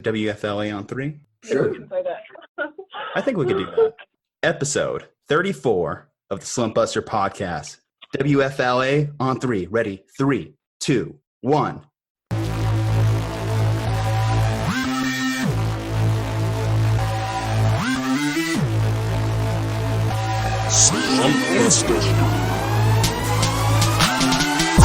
WFLA on 3? Sure. We can say that. I think we could do that. Episode 34 of the Slumpbuster podcast. WFLA on 3. Ready? 3, 2, 1.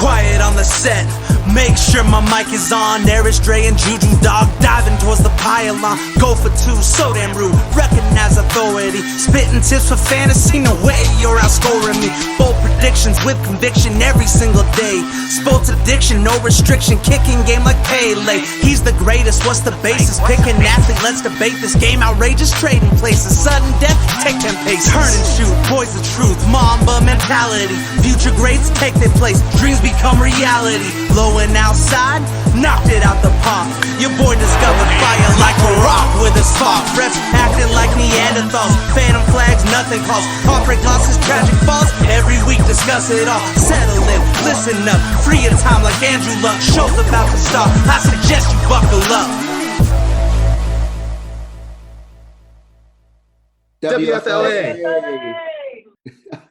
Quiet on the set, make sure my mic is on. Eric, Dre, and Juju Dog diving towards the pylon. Go for two, so damn rude, recognize authority. Spitting tips for fantasy, no way you're outscoring me. Bold predictions with conviction every single day. Sports addiction, no restriction, kicking game like Pele. He's the greatest, what's the basis? Pick an athlete, let's debate this game. Outrageous trading places, sudden death, take 10 paces. Turn and shoot, boys the truth, Mamba mentality. Future greats take their place, dreams become reality. Blowing outside, knocked it out the park. Your boy discovered fire like a rock with a spark. Refs acting like Neanderthals. Phantom flags, nothing calls. Heartbreak losses, tragic falls. Every week discuss it all. Settle in, listen up. Free your time like Andrew Luck. Show's about to start. I suggest you buckle up. WFLA.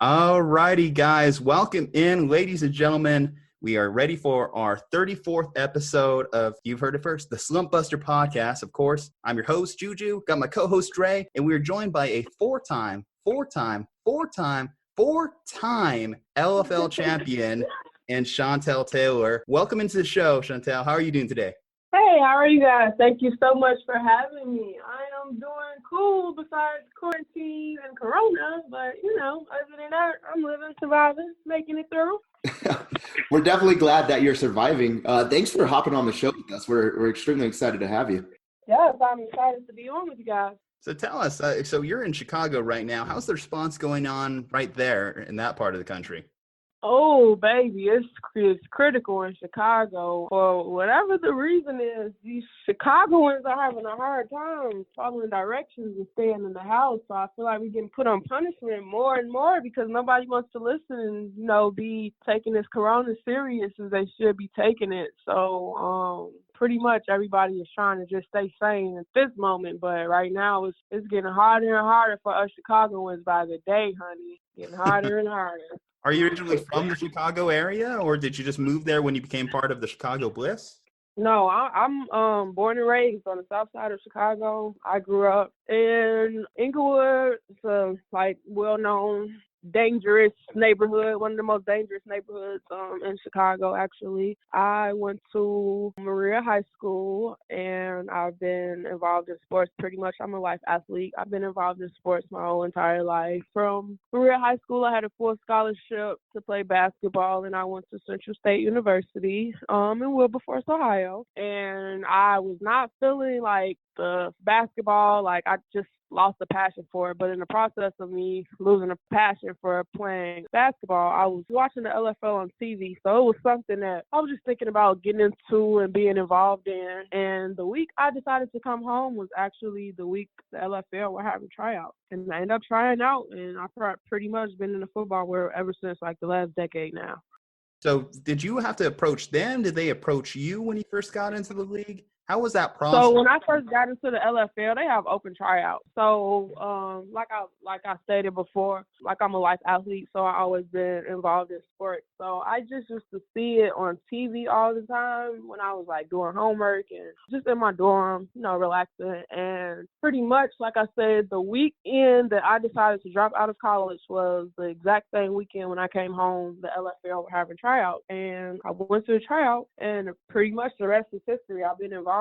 Alrighty, guys. Welcome in, ladies and gentlemen. We are ready for our 34th episode of, you've heard it first, the Slumpbuster podcast. Of course, I'm your host, Juju. Got my co-host, Dre. And we are joined by a four-time LFL champion and Chantell Taylor. Welcome into the show, Chantell. How are you doing today? Hey, how are you guys? Thank you so much for having me. I am doing cool besides quarantine and corona, but, other than that, I'm living, surviving, making it through. We're definitely glad that you're surviving. Thanks for hopping on the show with us. We're extremely excited to have you. Yes, I'm excited to be on with you guys. So tell us, so you're in Chicago right now. How's the response going on right there in that part of the country? Oh, baby, it's critical in Chicago. For whatever the reason is, these Chicagoans are having a hard time following directions and staying in the house. So I feel like we're getting put on punishment more and more because nobody wants to listen and, be taking this corona serious as they should be taking it. So pretty much everybody is trying to just stay sane at this moment. But right now it's getting harder and harder for us Chicagoans by the day, honey. Getting harder and harder. Are you originally from the Chicago area, or did you just move there when you became part of the Chicago Bliss? No, I'm born and raised on the south side of Chicago. I grew up in Inglewood. It's a well-known, dangerous neighborhood, one of the most dangerous neighborhoods in Chicago, actually. I went to Maria High School, and I've been involved in sports pretty much. I'm a life athlete. I've been involved in sports my whole entire life. From Maria High School, I had a full scholarship to play basketball, and I went to Central State University in Wilberforce, Ohio. And I was not feeling like the basketball, I just lost the passion for it. But in the process of me losing a passion for playing basketball, I was watching the LFL on TV. So it was something that I was just thinking about getting into and being involved in. And the week I decided to come home was actually the week the LFL were having tryouts. And I ended up trying out, and I've pretty much been in the football world ever since the last decade now. So did you have to approach them? Did they approach you when you first got into the league? How was that process? So when I first got into the LFL, they have open tryouts. So like I stated before, I'm a life athlete, so I always been involved in sports. So I just used to see it on TV all the time when I was doing homework and just in my dorm, relaxing. And pretty much, like I said, the weekend that I decided to drop out of college was the exact same weekend when I came home, the LFL were having tryouts. And I went to the tryout, and pretty much the rest is history. I've been involved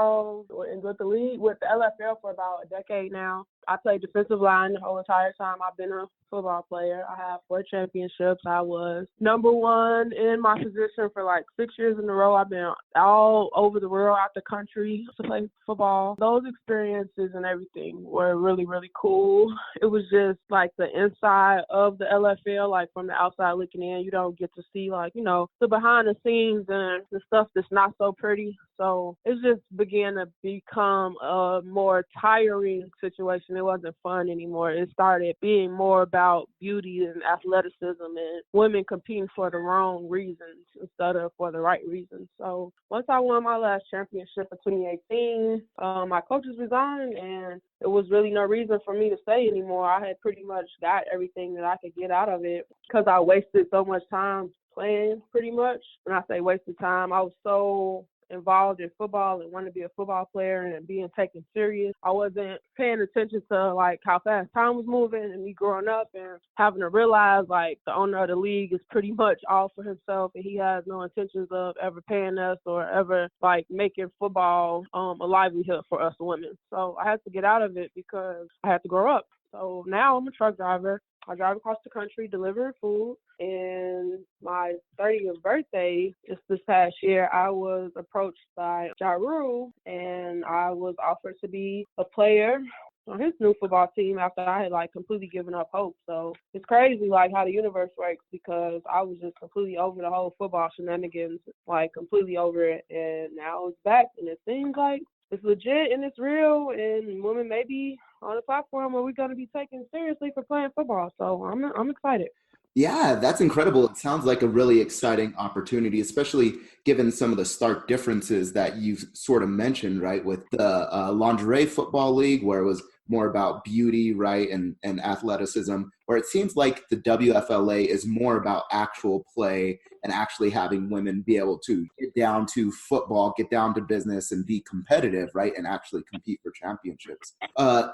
with the league, with the LFL for about a decade now. I played defensive line the whole entire time I've been a football player. I have 4 championships. I was number 1 in my position for 6 years in a row. I've been all over the world, out the country to play football. Those experiences and everything were really, really cool. It was just the inside of the LFL, from the outside looking in. You don't get to see the behind the scenes and the stuff that's not so pretty. So it just began to become a more tiring situation it wasn't fun anymore. It started being more about beauty and athleticism and women competing for the wrong reasons instead of for the right reasons. So once I won my last championship in 2018, my coaches resigned, and there was really no reason for me to stay anymore. I had pretty much got everything that I could get out of it because I wasted so much time playing, pretty much. When I say wasted time, I was so involved in football and wanted to be a football player and being taken serious. I wasn't paying attention to like how fast time was moving and me growing up and having to realize like the owner of the league is pretty much all for himself and he has no intentions of ever paying us or ever like making football a livelihood for us women. So I had to get out of it because I had to grow up. So now I'm a truck driver. I drive across the country delivering food. And my 30th birthday, just this past year, I was approached by Ja Rule, and I was offered to be a player on his new football team after I had like completely given up hope. So it's crazy like how the universe works because I was just completely over the whole football shenanigans, like completely over it. And now it's back, and it seems like it's legit and it's real, and women may be on a platform where we're going to be taken seriously for playing football. So I'm excited. Yeah, that's incredible. It sounds like a really exciting opportunity, especially given some of the stark differences that you've sort of mentioned, right, with the Lingerie Football League, where it was more about beauty, right, and athleticism, where it seems like the WFLA is more about actual play and actually having women be able to get down to football, get down to business, and be competitive, right, and actually compete for championships.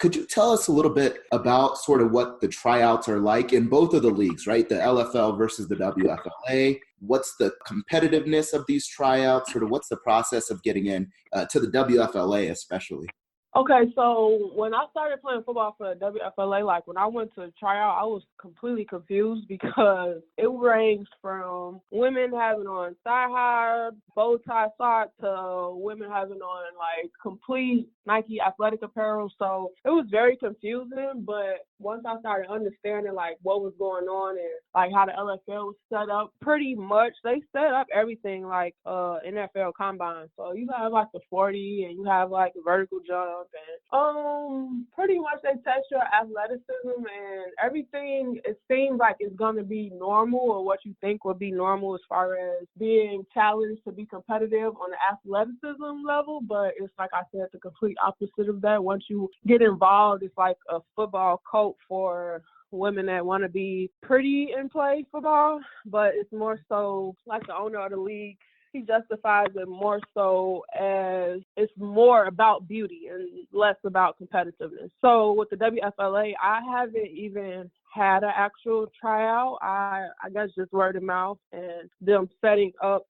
Could you tell us a little bit about sort of what the tryouts are like in both of the leagues, right, the LFL versus the WFLA? What's the competitiveness of these tryouts? Sort of what's the process of getting in to the WFLA especially? Okay, so when I started playing football for the WFLA, like when I went to tryout, I was completely confused because it ranged from women having on thigh-high, bow tie socks to women having on like complete Nike athletic apparel. So it was very confusing, but once I started understanding like what was going on and like how the LFL was set up, pretty much they set up everything like NFL combine. So you have like the 40 and you have like the vertical jump and pretty much they test your athleticism and everything. It seems like it's gonna be normal or what you think would be normal as far as being challenged to be competitive on the athleticism level, but it's like I said, the complete opposite of that. Once you get involved, it's like a football coat for women that want to be pretty and play football, but it's more so like the owner of the league. He justifies it more so as it's more about beauty and less about competitiveness. So with the WFLA, I haven't even had an actual tryout. I guess just word of mouth and them setting up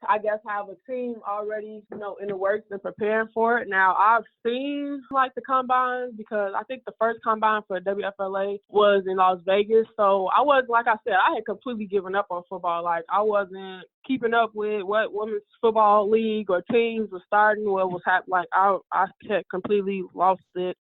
I guess have a team already, in the works and preparing for it. Now I've seen like the combines because I think the first combine for WFLA was in Las Vegas. So I was, like I said, I had completely given up on football. Like I wasn't keeping up with what women's football league or teams were starting, what was happening. Like I had completely lost the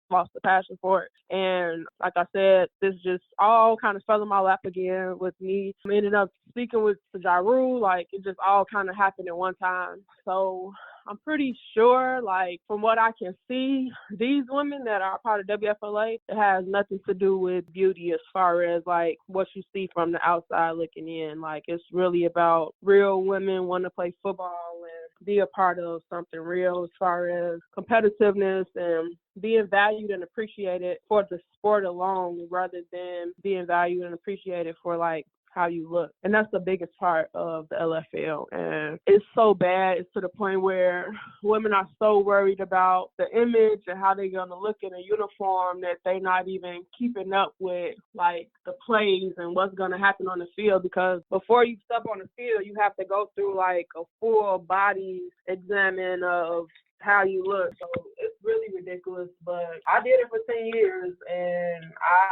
passion for it. And like I said, this just all kind of fell in my lap again with me. I ended up speaking with Ja Rule, like it just all kind of happened at one time. So I'm pretty sure, like from what I can see, these women that are part of WFLA, it has nothing to do with beauty as far as like what you see from the outside looking in. Like it's really about real women want to play football and be a part of something real as far as competitiveness and being valued and appreciated for the sport alone rather than being valued and appreciated for like how you look. And that's the biggest part of the LFL. And it's so bad. It's to the point where women are so worried about the image and how they're going to look in a uniform that they're not even keeping up with like the plays and what's going to happen on the field, because before you step on the field, you have to go through like a full body examine of how you look. So it's really ridiculous, but I did it for 10 years and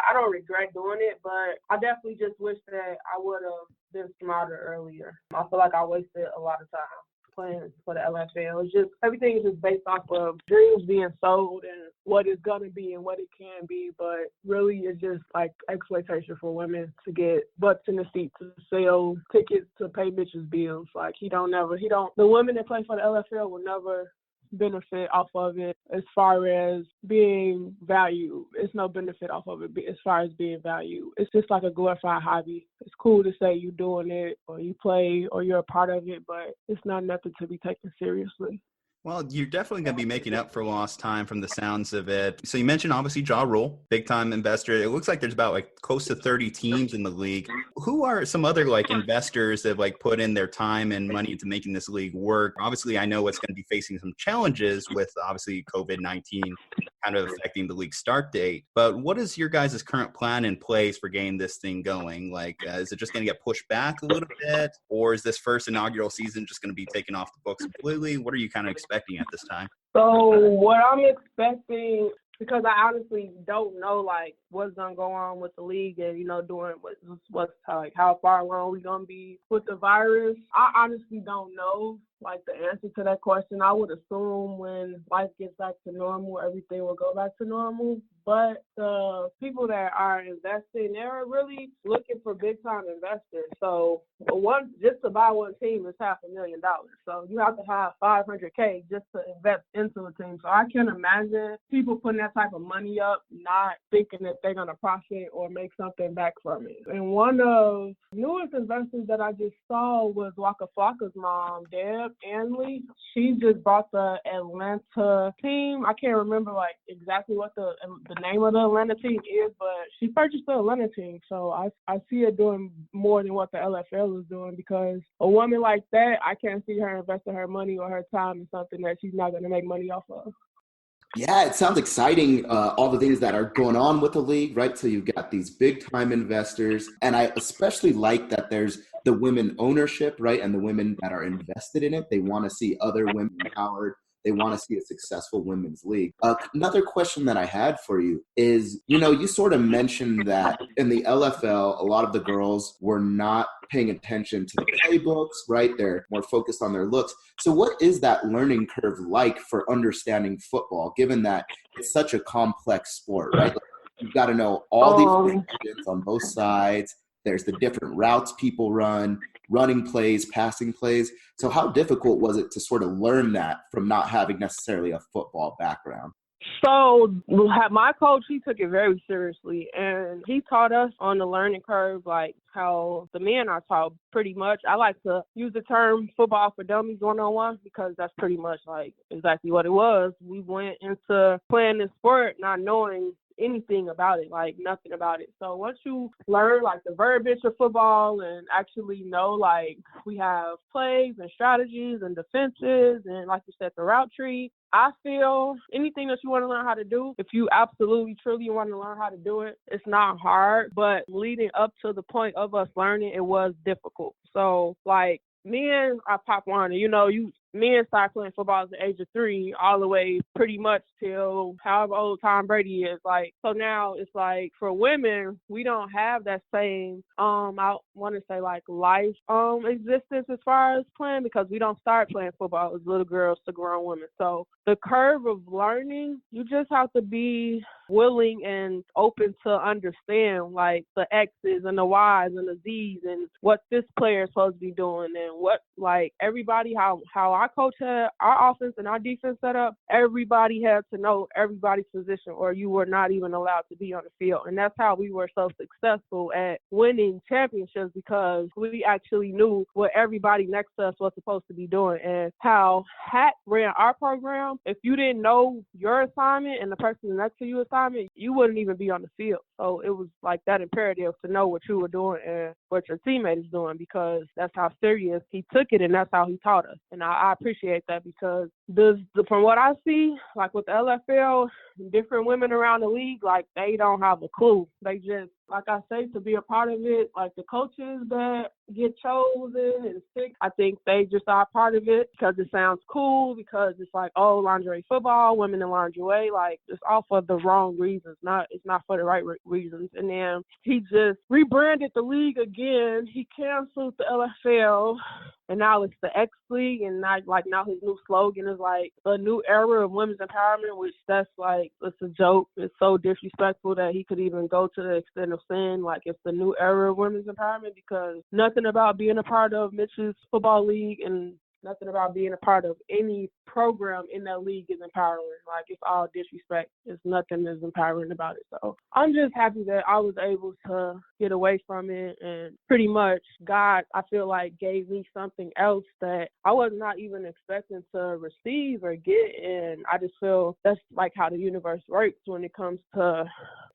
I don't regret doing it, but I definitely just wish that I would have been smarter earlier. I feel like I wasted a lot of time playing for the LFL. It's just, everything is just based off of dreams being sold and what it's going to be and what it can be, but really it's just like exploitation for women to get butts in the seat to sell tickets to pay bitches bills. Like the women that play for the LFL will never benefit off of it as far as being valued. It's no benefit off of it as far as being valued. It's just like a glorified hobby. It's cool to say you're doing it or you play or you're a part of it, but it's not nothing to be taken seriously. Well, you're definitely going to be making up for lost time from the sounds of it. So you mentioned obviously Ja Rule, big time investor. It looks like there's about like close to 30 teams in the league. Who are some other like investors that like put in their time and money into making this league work? Obviously, I know it's going to be facing some challenges with obviously COVID-19 kind of affecting the league start date. But what is your guys' current plan in place for getting this thing going? Like, is it just going to get pushed back a little bit? Or is this first inaugural season just going to be taken off the books completely? What are you kind of expecting at this time? So what I'm expecting, because I honestly don't know like what's gonna go on with the league and doing what's like how far along we gonna be with the virus. I honestly don't know like the answer to that question. I would assume when life gets back to normal, everything will go back to normal. But the people that are investing, they're really looking for big time investors. So just to buy one team is $500,000. So you have to have $500K just to invest into a team. So I can't imagine people putting that type of money up, not thinking that they're gonna profit or make something back from it. And one of the newest investors that I just saw was Waka Flocka's mom, Deb Anley. She just bought the Atlanta team. I can't remember like exactly what the name of the Atlanta team is, but she purchased the Atlanta team. So I see her doing more than what the LFL is doing, because a woman like that, I can't see her investing her money or her time in something that she's not going to make money off of. Yeah, it sounds exciting, all the things that are going on with the league, right? So you've got these big-time investors, and I especially like that there's the women ownership, right, and the women that are invested in it. They want to see other women empowered. They want to see a successful women's league. Another question that I had for you is, you sort of mentioned that in the LFL, a lot of the girls were not paying attention to the playbooks, right? They're more focused on their looks. So what is that learning curve like for understanding football, given that it's such a complex sport, right? Like, you've got to know all these positions on both sides. There's the different routes people run, running plays, passing plays. So how difficult was it to sort of learn that from not having necessarily a football background? So my coach, he took it very seriously, and he taught us on the learning curve, like how the men are taught pretty much. I like to use the term football for dummies 101 because that's pretty much like exactly what it was. We went into playing this sport not knowing anything about it, like nothing about it. So once you learn like the verbiage of football and actually know like we have plays and strategies and defenses and like you said, the route tree, I feel anything that you want to learn how to do, if you absolutely, truly want to learn how to do it, it's not hard. But leading up to the point of us learning, it was difficult. So like men are Pop Warner, men start playing football at the age of 3 all the way pretty much till however old Tom Brady is. Like, so now it's like for women, we don't have that same, I want to say like life existence as far as playing, because we don't start playing football as little girls to grown women. So the curve of learning, you just have to be willing and open to understand like the X's and the Y's and the Z's and what this player is supposed to be doing and what like everybody, how our coach had our offense and our defense set up, everybody had to know everybody's position or you were not even allowed to be on the field. And that's how we were so successful at winning championships, because we actually knew what everybody next to us was supposed to be doing. And how Hat ran our program, if you didn't know your assignment and the person next to you assignment, you wouldn't even be on the field. So it was like that imperative to know what you were doing and what your teammate is doing, because that's how serious he took it and that's how he taught us. And I appreciate that, because from what I see, like with the LFL, different women around the league, like they don't have a clue. They just, like I say, to be a part of it, like the coaches that get chosen and picked, I think they just are a part of it because it sounds cool, because it's like, oh, lingerie football, women in lingerie, like it's all for the wrong reasons. It's not for the right reasons. And then he just rebranded the league again. He canceled the LFL. And now it's the X League, and now his new slogan is like a new era of women's empowerment, which that's like, it's a joke. It's so disrespectful that he could even go to the extent of saying like it's the new era of women's empowerment, because nothing about being a part of Mitch's football league and nothing about being a part of any program in that league is empowering. Like, it's all disrespect. It's nothing that's empowering about it. So I'm just happy that I was able to get away from it, and pretty much God, I feel like, gave me something else that I was not even expecting to receive or get. And I just feel that's like how the universe works when it comes to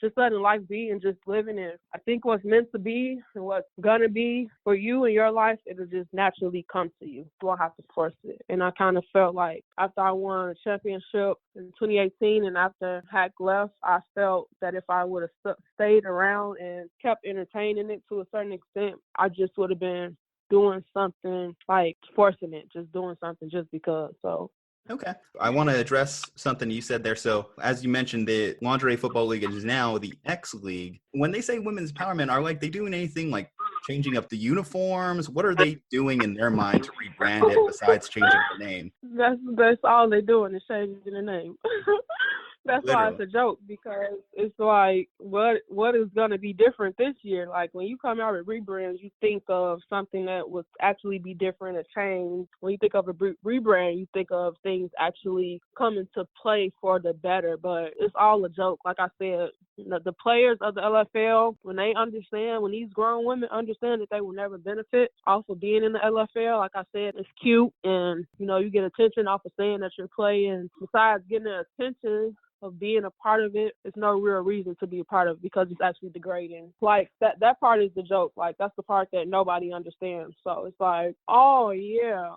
just letting life be and just living it. I think what's meant to be and what's gonna be for you in your life, it'll just naturally come to you. You won't have to force it. And I kind of felt like after I won a championship in 2018 and after Hack left, I felt that if I would have stayed around and kept entertaining it to a certain extent, I just would have been doing something, like forcing it, just doing something just because. So Okay. I want to address something you said there. So as you mentioned, the Lingerie Football League is now the X League. When they say women's empowerment, are they doing anything like changing up the uniforms? What are they doing in their mind to rebrand it besides changing the name? That's all they're doing is changing the name. That's why it's a joke, because it's like, what is going to be different this year? Like, when you come out with rebrands, you think of something that would actually be different, a change. When you think of a rebrand, you think of things actually coming to play for the better, but it's all a joke. Like I said, the players of the LFL, when they understand, when these grown women understand that they will never benefit off of being in the LFL, like I said, it's cute, and, you get attention off of saying that you're playing. Besides getting the attention of being a part of it, it's no real reason to be a part of it because it's actually degrading. Like, that part is the joke. Like, that's the part that nobody understands. So it's like, oh yeah,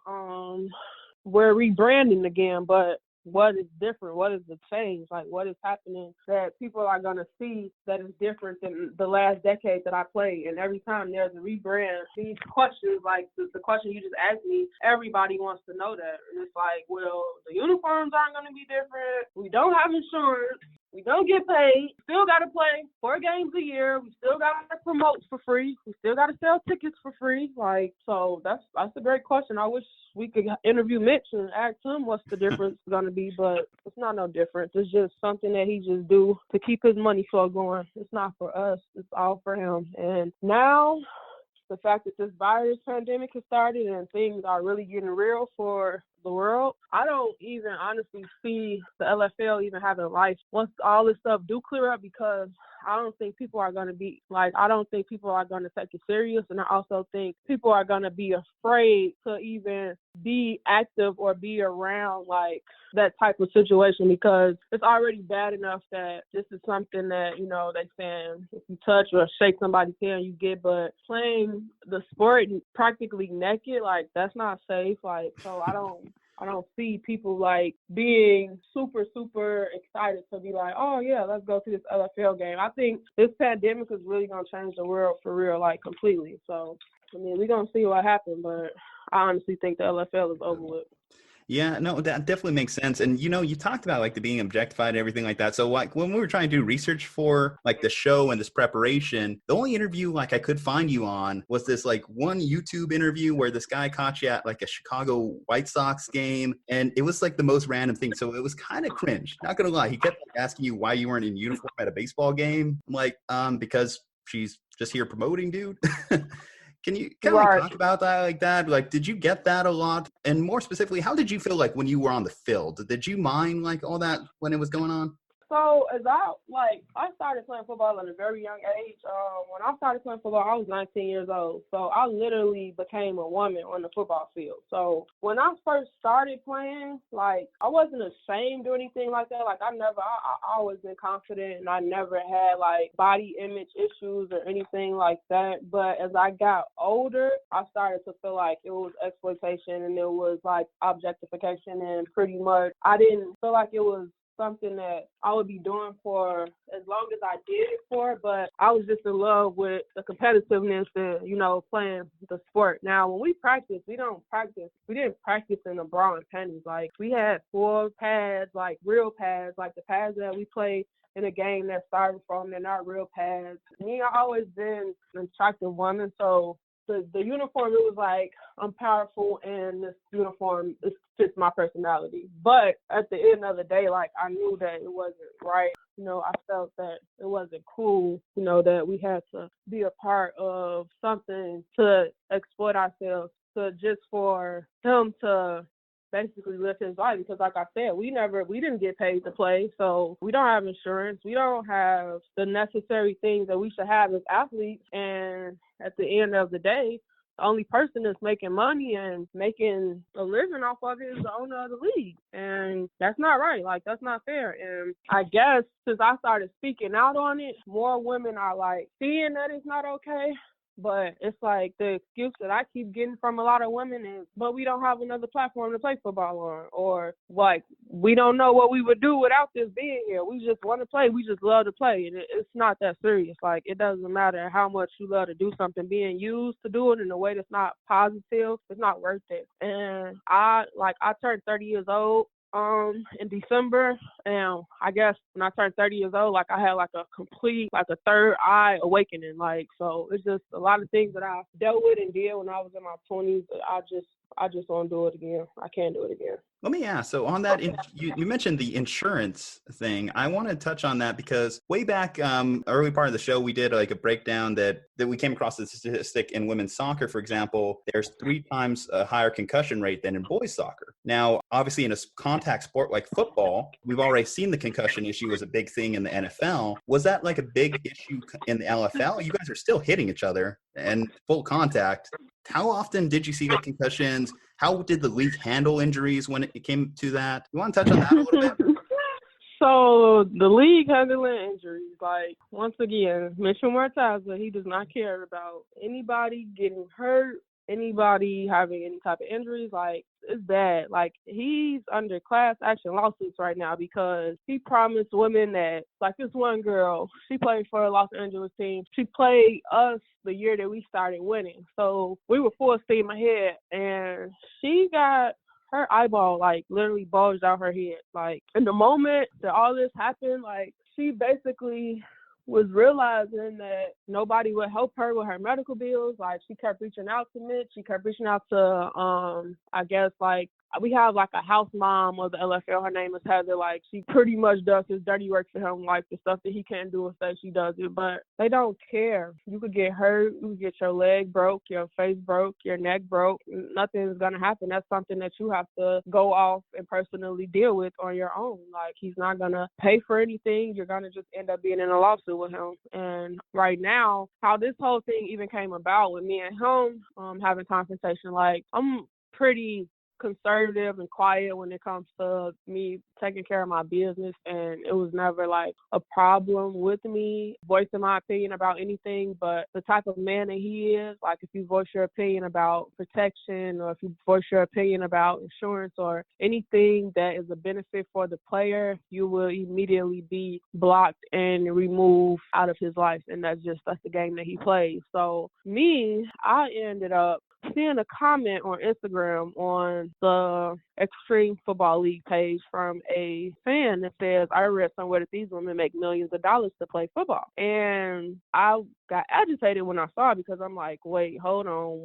we're rebranding again, but what is different? What is the change? Like, what is happening that people are going to see that is different than the last decade that I played? And every time there's a rebrand, these questions, like the question you just asked me, everybody wants to know that. And it's like, well, the uniforms aren't going to be different. We don't have insurance. We don't get paid. Still got to play 4 games a year. We still got to promote for free. We still got to sell tickets for free. Like, so that's a great question. I wish we could interview Mitch and ask him what's the difference going to be, but it's not no difference. It's just something that he just do to keep his money flow going. It's not for us. It's all for him. And now, the fact that this virus pandemic has started and things are really getting real for the world, I don't even honestly see the LFL even having life once all this stuff do clear up, because I don't think people are going to be like, I don't think people are going to take it serious. And I also think people are going to be afraid to even be active or be around like that type of situation, because it's already bad enough that this is something that, they saying if you touch or shake somebody's hand, you get, but playing the sport practically naked, like, that's not safe. Like, so I don't see people like being super, super excited to be like, oh yeah, let's go to this LFL game. I think this pandemic is really going to change the world for real, like completely. So, I mean, we're going to see what happens, but I honestly think the LFL is over with. Yeah, no, that definitely makes sense. And, you talked about like the being objectified and everything like that. So like when we were trying to do research for like the show and this preparation, the only interview like I could find you on was this like one YouTube interview where this guy caught you at like a Chicago White Sox game. And it was like the most random thing. So it was kind of cringe. Not going to lie. He kept like, asking you why you weren't in uniform at a baseball game. I'm like, because she's just here promoting, dude. Can you kind of like talk about that like that? Like, did you get that a lot? And more specifically, how did you feel like when you were on the field? Did you mind like all that when it was going on? So I started playing football at a very young age. When I started playing football, I was 19 years old. So I literally became a woman on the football field. So when I first started playing, like, I wasn't ashamed or anything like that. Like, I always been confident, and I never had like body image issues or anything like that. But as I got older, I started to feel like it was exploitation and it was like objectification, and pretty much I didn't feel like it was something that I would be doing for as long as I did it for, but I was just in love with the competitiveness and, playing the sport. Now, when we practice, we didn't practice in a bra and panties. Like, we had full pads, like real pads, like the pads that we play in a game that started from, they're not real pads. Me, I always been an attractive woman, so the uniform, it was like, I'm powerful and this uniform fits my personality. But at the end of the day, like, I knew that it wasn't right. I felt that it wasn't cool, that we had to be a part of something to exploit ourselves just for him to basically live his life, because like I said, we didn't get paid to play, so we don't have insurance, we don't have the necessary things that we should have as athletes, and at the end of the day, the only person that's making money and making a living off of it is the owner of the league. And that's not right. Like, that's not fair. And I guess since I started speaking out on it, more women are like seeing that it's not okay. But it's like the excuse that I keep getting from a lot of women is, but we don't have another platform to play football on. Or like, we don't know what we would do without this being here. We just want to play. We just love to play. And it's not that serious. Like, it doesn't matter how much you love to do something. Being used to do it in a way that's not positive, it's not worth it. And I turned 30 years old in December, and I guess when I turned 30 years old, like, I had like a complete, like, a third eye awakening. Like, so it's just a lot of things that I dealt with and did when I was in my 20s. I just won't do it again. I can't do it again. Let me ask, so on that, you mentioned the insurance thing. I want to touch on that because way back, early part of the show, we did like a breakdown that we came across the statistic in women's soccer, for example, there's 3 times a higher concussion rate than in boys soccer. Now, obviously in a contact sport like football, we've already seen the concussion issue was a big thing in the NFL. Was that like a big issue in the LFL? You guys are still hitting each other and full contact. How often did you see the concussions? How did the league handle injuries when it came to that? You want to touch on that a little bit? So the league handling injuries, like, once again, Mitch Mortaza, he does not care about anybody getting hurt, anybody having any type of injuries. Like, it's bad. Like, he's under class action lawsuits right now because he promised women that, like, this one girl, she played for a Los Angeles team. She played us the year that we started winning. So we were full steam ahead, and she got her eyeball, like, literally bulged out her head. Like, in the moment that all this happened, like, she basically was realizing that nobody would help her with her medical bills. Like, she kept reaching out to Mitch. She kept reaching out to, I guess, like, we have like a house mom of the LFL. Her name is Heather. Like, she pretty much does his dirty work for him, like the stuff that he can't do and say she does it. But they don't care. You could get hurt. You could get your leg broke, your face broke, your neck broke. Nothing's going to happen. That's something that you have to go off and personally deal with on your own. Like, he's not going to pay for anything. You're going to just end up being in a lawsuit with him. And right now, how this whole thing even came about with me and him having confrontation, like, I'm pretty conservative and quiet when it comes to me taking care of my business, and it was never like a problem with me voicing my opinion about anything. But the type of man that he is, like, if you voice your opinion about protection, or if you voice your opinion about insurance or anything that is a benefit for the player, you will immediately be blocked and removed out of his life. And that's the game that he plays. So I ended up seeing a comment on Instagram on the Extreme Football League page from a fan that says, I read somewhere that these women make millions of dollars to play football. And I got agitated when I saw it, because I'm like, wait, hold on.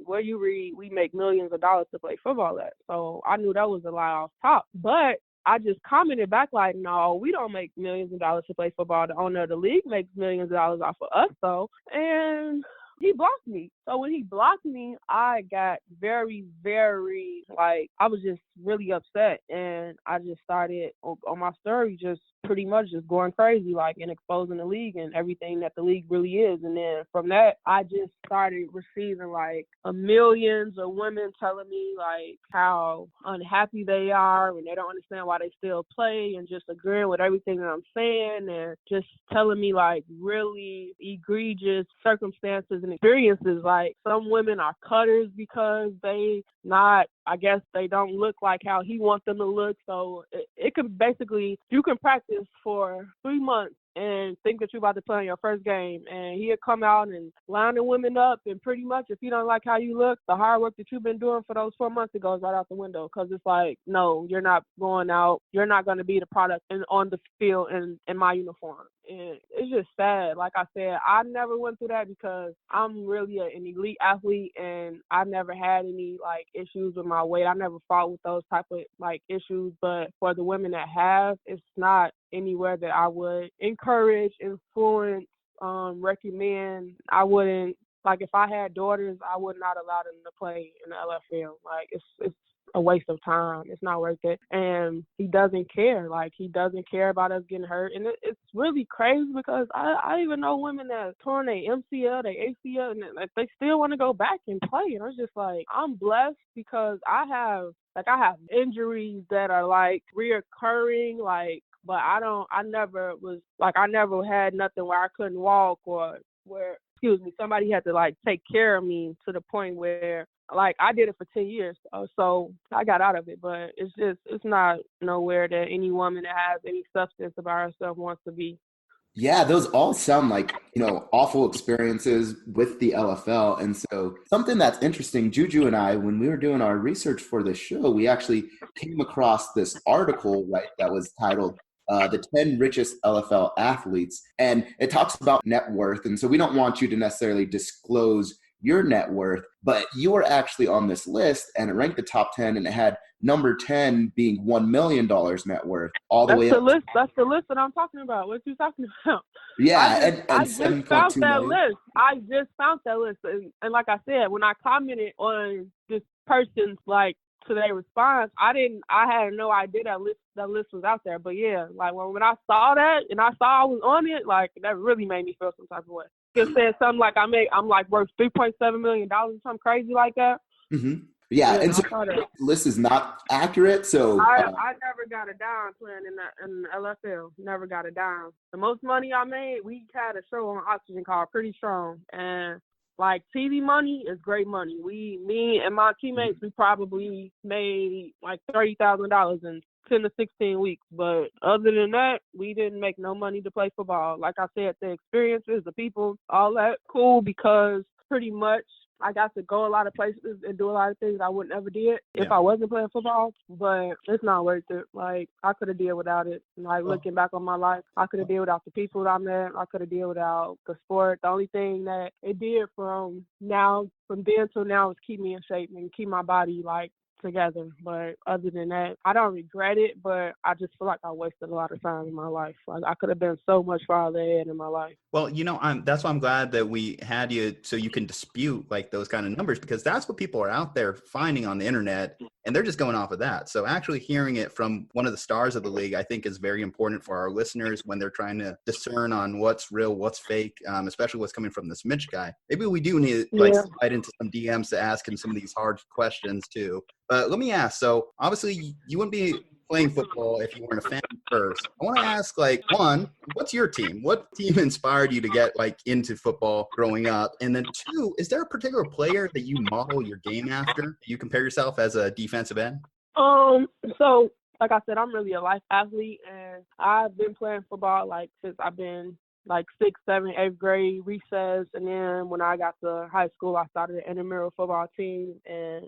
Where you read we make millions of dollars to play football at? So I knew that was a lie off top. But I just commented back like, no, we don't make millions of dollars to play football. The owner of the league makes millions of dollars off of us, though. And he blocked me. So when he blocked me, I got very, very, like, I was just really upset. And I just started on my story just pretty much just going crazy, like, and exposing the league and everything that the league really is. And then from that, I just started receiving, like, millions of women telling me, like, how unhappy they are and they don't understand why they still play, and just agreeing with everything that I'm saying, and just telling me, like, really egregious circumstances and experiences. Like, some women are cutters because they don't look like how he wants them to look. So it could basically, you can practice for 3 months and think that you're about to play on your first game, and he'll come out and line the women up, and pretty much if you don't like how you look, the hard work that you've been doing for those 4 months, it goes right out the window, because it's like, no, you're not going out, you're not going to be the product on the field in my uniform. And it's just sad. Like I said, I never went through that because I'm really an elite athlete, and I never had any, like, issues with my weight. I never fought with those type of, like, issues. But for the women that have, it's not anywhere that I would encourage, influence, recommend. I wouldn't like if I had daughters, I would not allow them to play in the LFL. Like it's a waste of time. It's not worth it. And he doesn't care. Like he doesn't care about us getting hurt. And it's really crazy because I even know women that torn their MCL, their ACL, and like, they still want to go back and play. And I was just like, I'm blessed because I have injuries that are like reoccurring, like, but I never had nothing where I couldn't walk or where, somebody had to like take care of me to the point where like I did it for 10 years. So I got out of it, but it's not nowhere that any woman that has any substance about herself wants to be. Yeah, those all sound like, awful experiences with the LFL. And so something that's interesting, Juju and I, when we were doing our research for this show, we actually came across this article, right, that was titled the 10 richest LFL athletes. And it talks about net worth. And so we don't want you to necessarily disclose your net worth, but you were actually on this list and it ranked the top 10 and it had number 10 being $1 million net worth all the way up. That's the list that I'm talking about. What you talking about? Yeah, I just found that list. I just found that list. And like I said, when I commented on this person's like today response, I had no idea that list was out there. But yeah, like when I saw that and I saw I was on it, like that really made me feel some type of way. Just said something like I'm like worth $3.7 million, something crazy like that. Mm-hmm. Yeah, and so this list is not accurate. So I never got a dime playing in the LFL. Never got a dime. The most money I made, we had a show on Oxygen called Pretty Strong, and like TV money is great money. Me and my teammates, we probably made like $30,000 in 10 to 16 weeks. But other than that, we didn't make no money to play football. Like I said, the experiences, the people, all that cool because pretty much I got to go a lot of places and do a lot of things I wouldn't ever did if I wasn't playing football. But it's not worth it. Like I could have did without it. Like looking back on my life, I could have did without the people that I met. I could have did without the sport. The only thing that it did from then till now is keep me in shape and keep my body like together. But other than that, I don't regret it, but I just feel like I wasted a lot of time in my life. Like I could have been so much farther ahead in my life. Well, that's why I'm glad that we had you so you can dispute like those kind of numbers, because that's what people are out there finding on the internet and they're just going off of that. So actually hearing it from one of the stars of the league, I think is very important for our listeners when they're trying to discern on what's real, what's fake, especially what's coming from this Mitch guy. Maybe we do need to slide into some DMs to ask him some of these hard questions too. But let me ask, so obviously you wouldn't be playing football if you weren't a fan first. I want to ask, like, one, what's your team? What team inspired you to get, like, into football growing up? And then two, is there a particular player that you model your game after? You compare yourself as a defensive end? So, like I said, I'm really a life athlete, and I've been playing football, like, since I've been like 6th, 7th, 8th grade recess, and then when I got to high school, I started an intramural football team, and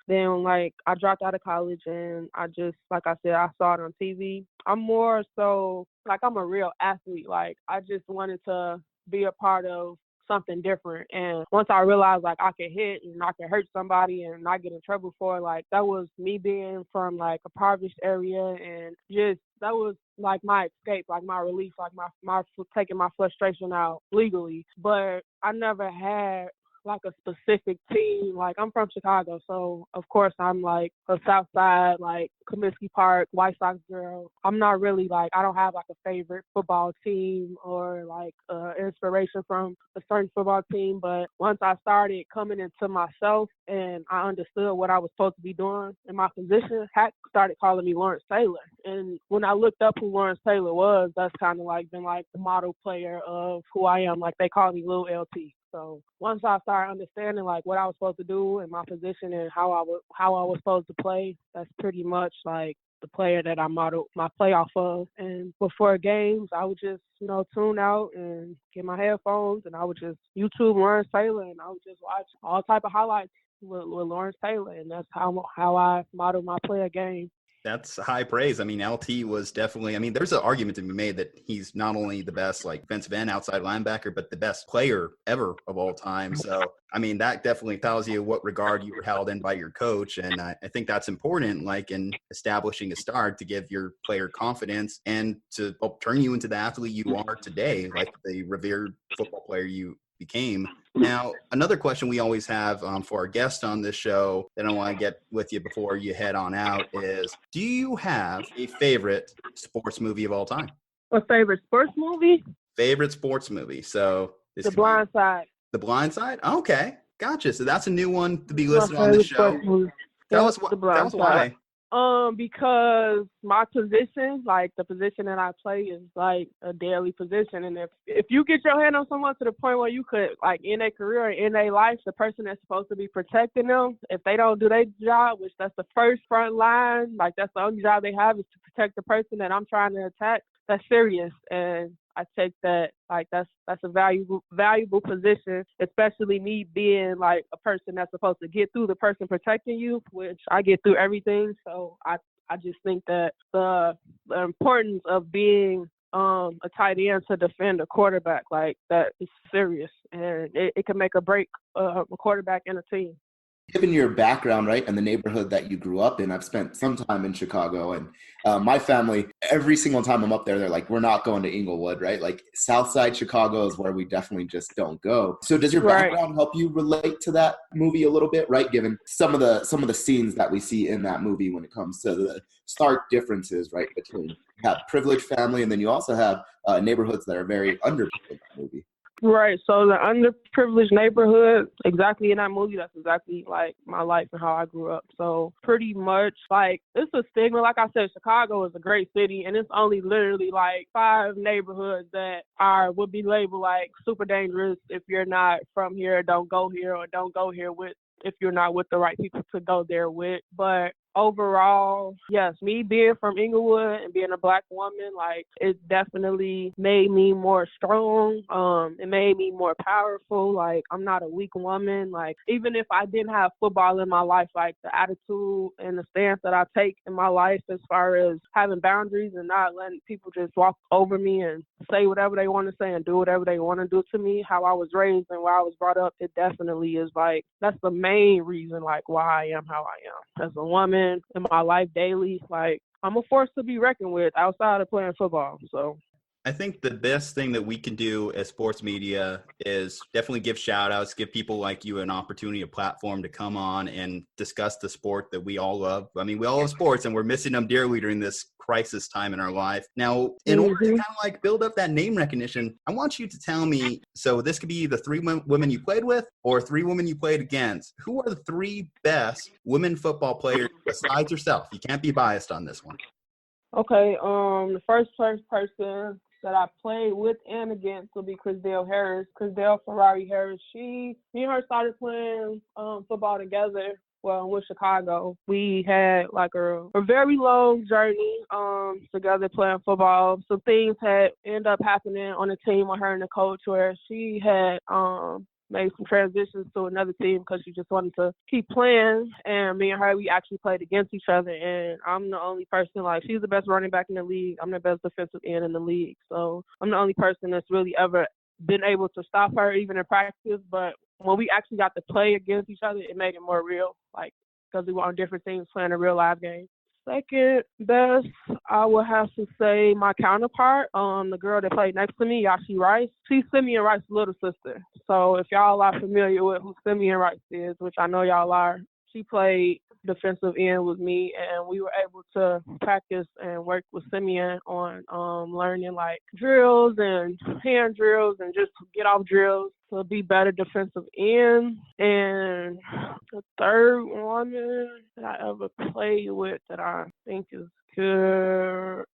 then like I dropped out of college, and I just, like I said, I saw it on TV. I'm more so like I'm a real athlete. Like I just wanted to be a part of something different, and once I realized like I could hit and I could hurt somebody and not get in trouble for it, like that was me being from like a impoverished area, and just that was like my escape, like my relief, like my taking my frustration out legally. But I never had like a specific team. Like I'm from Chicago, so of course I'm like a South Side, like Comiskey Park, White Sox girl. I'm not really like, I don't have like a favorite football team or like inspiration from a certain football team. But once I started coming into myself and I understood what I was supposed to be doing in my position, Hack started calling me Lawrence Taylor. And when I looked up who Lawrence Taylor was, that's kind of like been like the model player of who I am. Like they call me Lil LT. So once I started understanding like what I was supposed to do in my position and how I was supposed to play, that's pretty much like the player that I modeled my play off of. And before games, I would just, tune out and get my headphones, and I would just YouTube Lawrence Taylor, and I would just watch all type of highlights with Lawrence Taylor, and that's how I model my player game. That's high praise. I mean, LT was definitely, there's an argument to be made that he's not only the best like defensive end, outside linebacker, but the best player ever of all time. So, that definitely tells you what regard you were held in by your coach. And I think that's important, like in establishing a start, to give your player confidence and to help turn you into the athlete you are today, like the revered football player you became. Now, another question we always have for our guests on this show that I want to get with you before you head on out is, do you have a favorite sports movie of all time? A favorite sports movie? Favorite sports movie. So this The Blind Side. The Blind Side? Okay, gotcha. So that's a new one to be listed on the show. Tell us why. Because my position, like the position that I play, is like a daily position, and if you get your hand on someone to the point where you could like end their career or end their life, the person that's supposed to be protecting them, if they don't do their job, which that's the first front line, like that's the only job they have is to protect the person that I'm trying to attack. That's serious, and I take that like that's a valuable position, especially me being like a person that's supposed to get through the person protecting you, which I get through everything. So I just think that the importance of being a tight end to defend a quarterback, like that, is serious, and it can make or break a quarterback in a team. Given your background, right, and the neighborhood that you grew up in, I've spent some time in Chicago, and my family, every single time I'm up there, they're like, we're not going to Inglewood, right? Like Southside Chicago is where we definitely just don't go. So does your background help you relate to that movie a little bit, right? Given some of the scenes that we see in that movie when it comes to the stark differences, right, between you have privileged family and then you also have neighborhoods that are very underprivileged in the movie. Right. So the underprivileged neighborhood, exactly in that movie, that's exactly like my life and how I grew up. So pretty much like it's a stigma. Like I said, Chicago is a great city, and it's only literally like 5 neighborhoods that would be labeled like super dangerous if you're not from here, don't go here, or don't go here with if you're not with the right people to go there with. But overall, yes, me being from Inglewood and being a Black woman, like it definitely made me more strong. It made me more powerful. Like I'm not a weak woman. Like even if I didn't have football in my life, like the attitude and the stance that I take in my life as far as having boundaries and not letting people just walk over me and say whatever they want to say and do whatever they want to do to me, how I was raised and where I was brought up, it definitely is like, that's the main reason like why I am how I am. As a woman in my life daily, like I'm a force to be reckoned with outside of playing football. So I think the best thing that we can do as sports media is definitely give shout outs, give people like you an opportunity, a platform to come on and discuss the sport that we all love. I mean, we all love sports and we're missing them dearly during this crisis time in our life. Now, in order to kind of like build up that name recognition, I want you to tell me, so this could be the 3 women you played with or 3 women you played against. Who are the 3 best women football players besides yourself? You can't be biased on this one. Okay, the first person that I played with and against will be Chrisdale Harris. Chrisdale Ferrari Harris. Me and her started playing football together. Well, with Chicago, we had like a very long journey together playing football. Some things had ended up happening on the team with her and the coach where she had made some transitions to another team because she just wanted to keep playing. And me and her, we actually played against each other. And I'm the only person, like, she's the best running back in the league. I'm the best defensive end in the league. So I'm the only person that's really ever been able to stop her, even in practice. But when we actually got to play against each other, it made it more real, like, because we were on different teams playing a real live game. Second best, I would have to say my counterpart, the girl that played next to me, Yashi Rice. She's Simeon Rice's little sister. So if y'all are familiar with who Simeon Rice is, which I know y'all are, she played defensive end with me, and we were able to practice and work with Simeon on learning like drills and hand drills and just get off drills to be better defensive end. And the third woman that I ever played with that I think is good,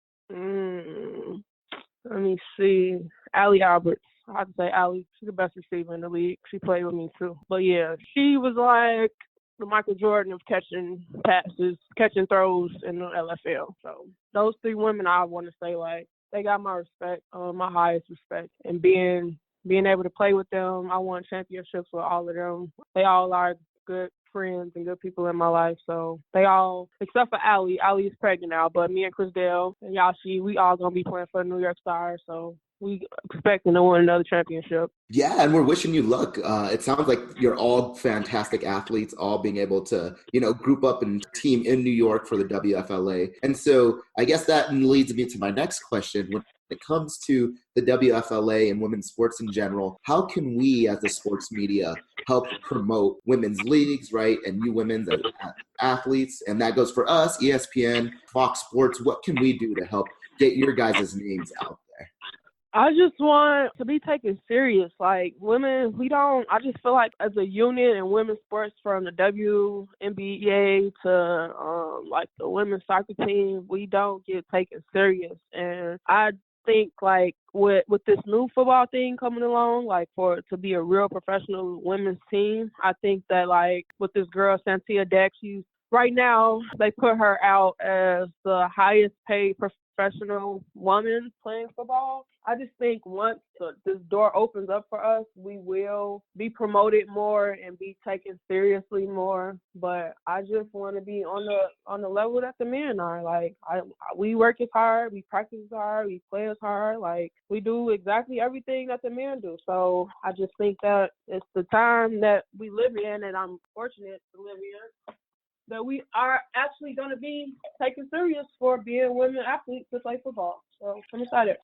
let me see, Allie Alberts. I have to say Allie. She's the best receiver in the league. She played with me too. But yeah, she was like the Michael Jordan of catching passes, catching throws in the LFL. So those 3 women, I want to say, like, they got my respect, my highest respect. And being able to play with them, I won championships with all of them. They all are good friends and good people in my life. So they all, except for Allie. Allie is pregnant now, but me and Chrisdale and Yashi, we all going to be playing for the New York Stars. So we expecting to win another championship. Yeah, and we're wishing you luck. It sounds like you're all fantastic athletes, all being able to, group up and team in New York for the WFLA. And so I guess that leads me to my next question. When When it comes to the WFLA and women's sports in general, how can we as the sports media help promote women's leagues, right, and new women's athletes? And that goes for us, ESPN, Fox Sports. What can we do to help get your guys' names out there? I just want to be taken serious. Like, women, I just feel like as a unit in women's sports, from the WNBA to like the women's soccer team, we don't get taken serious. And I think like with this new football thing coming along, like for it to be a real professional women's team, I think that like with this girl, Chantell Telli, right now they put her out as the highest paid professional woman playing football. I just think once this door opens up for us, we will be promoted more and be taken seriously more. But I just want to be on the level that the men are. Like, we work as hard, we practice as hard, we play as hard. Like, we do exactly everything that the men do. So I just think that it's the time that we live in, and I'm fortunate to live in, that we are actually going to be taken serious for being women athletes to play football. So I'm excited.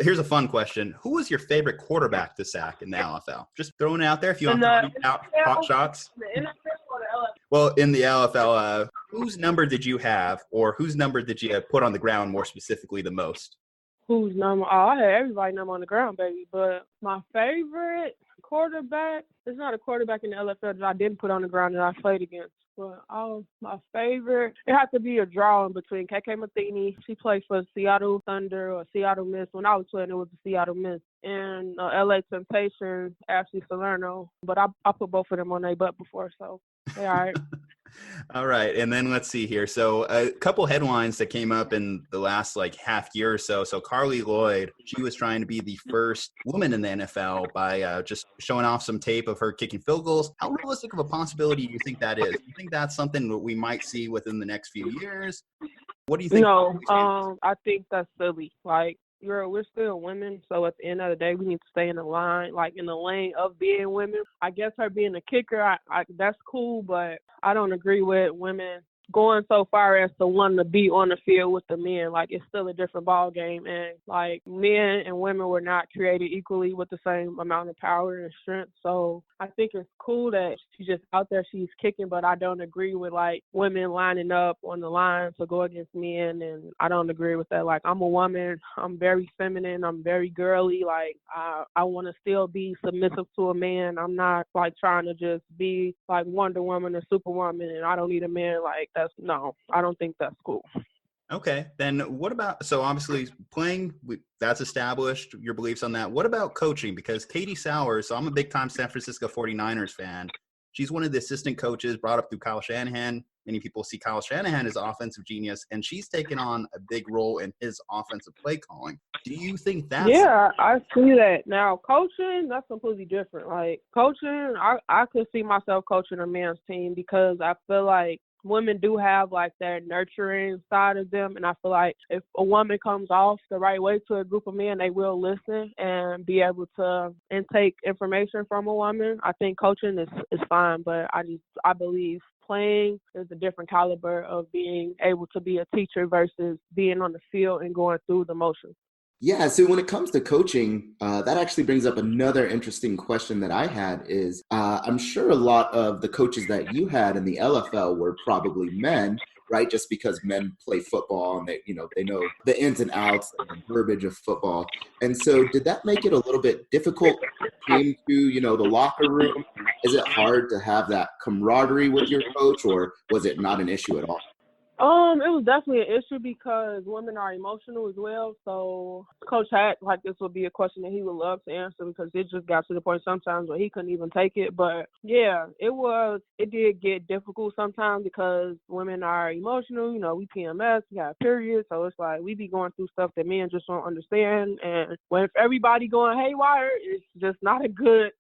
Here's a fun question. Who was your favorite quarterback to sack in the LFL? Just throwing it out there if you want to out hot shots. The NFL or the LFL? Well, in the LFL, whose number did you have, or whose number did you put on the ground more specifically the most? Whose number? Oh, I had everybody number on the ground, baby. But my favorite quarterback, there's not a quarterback in the LFL that I didn't put on the ground that I played against. But my favorite, it had to be a draw in between KK Matheny. She played for Seattle Thunder or Seattle Mist. When I was playing, it was the Seattle Mist. And LA Temptation, Ashley Salerno. But I put both of them on their butt before, so they all right. All right. And then let's see here. So a couple headlines that came up in the last like half year or so. So Carly Lloyd, she was trying to be the first woman in the NFL by just showing off some tape of her kicking field goals. How realistic of a possibility do you think that is? Do you think that's something that we might see within the next few years? What do you think? No, I think that's silly. Like, we're still women, so at the end of the day, we need to stay in the line, like in the lane of being women. I guess her being a kicker, that's cool, but I don't agree with women going so far as to want to be on the field with the men. Like, it's still a different ball game, and like men and women were not created equally with the same amount of power and strength. So I think it's cool that she's just out there, she's kicking, but I don't agree with like women lining up on the line to go against men, and I don't agree with that. Like, I'm a woman, I'm very feminine, I'm very girly. Like, I want to still be submissive to a man. I'm not like trying to just be like Wonder Woman or Superwoman, and I don't need a man. Like, no, I don't think that's cool. Okay, then what about, so obviously playing, that's established, your beliefs on that. What about coaching? Because Katie Sowers, so I'm a big-time San Francisco 49ers fan. She's one of the assistant coaches brought up through Kyle Shanahan. Many people see Kyle Shanahan as offensive genius, and she's taken on a big role in his offensive play calling. Do you think that's... Yeah, I see that. Now, coaching, that's completely different. Like, coaching, I could see myself coaching a men's team because I feel like women do have like that nurturing side of them, and I feel like if a woman comes off the right way to a group of men, they will listen and be able to intake information from a woman. I think coaching is fine, but I believe playing is a different caliber of being able to be a teacher versus being on the field and going through the motions. Yeah, so when it comes to coaching, that actually brings up another interesting question that I had is I'm sure a lot of the coaches that you had in the LFL were probably men, right? Just because men play football and they know the ins and outs and the verbiage of football. And so did that make it a little bit difficult when it came to, the locker room? Is it hard to have that camaraderie with your coach, or was it not an issue at all? It was definitely an issue because women are emotional as well. So Coach Hack, like, this would be a question that he would love to answer because it just got to the point sometimes where he couldn't even take it. But yeah, it did get difficult sometimes because women are emotional. We PMS, we have periods. So it's like we be going through stuff that men just don't understand. And when if everybody going haywire, it's just not a good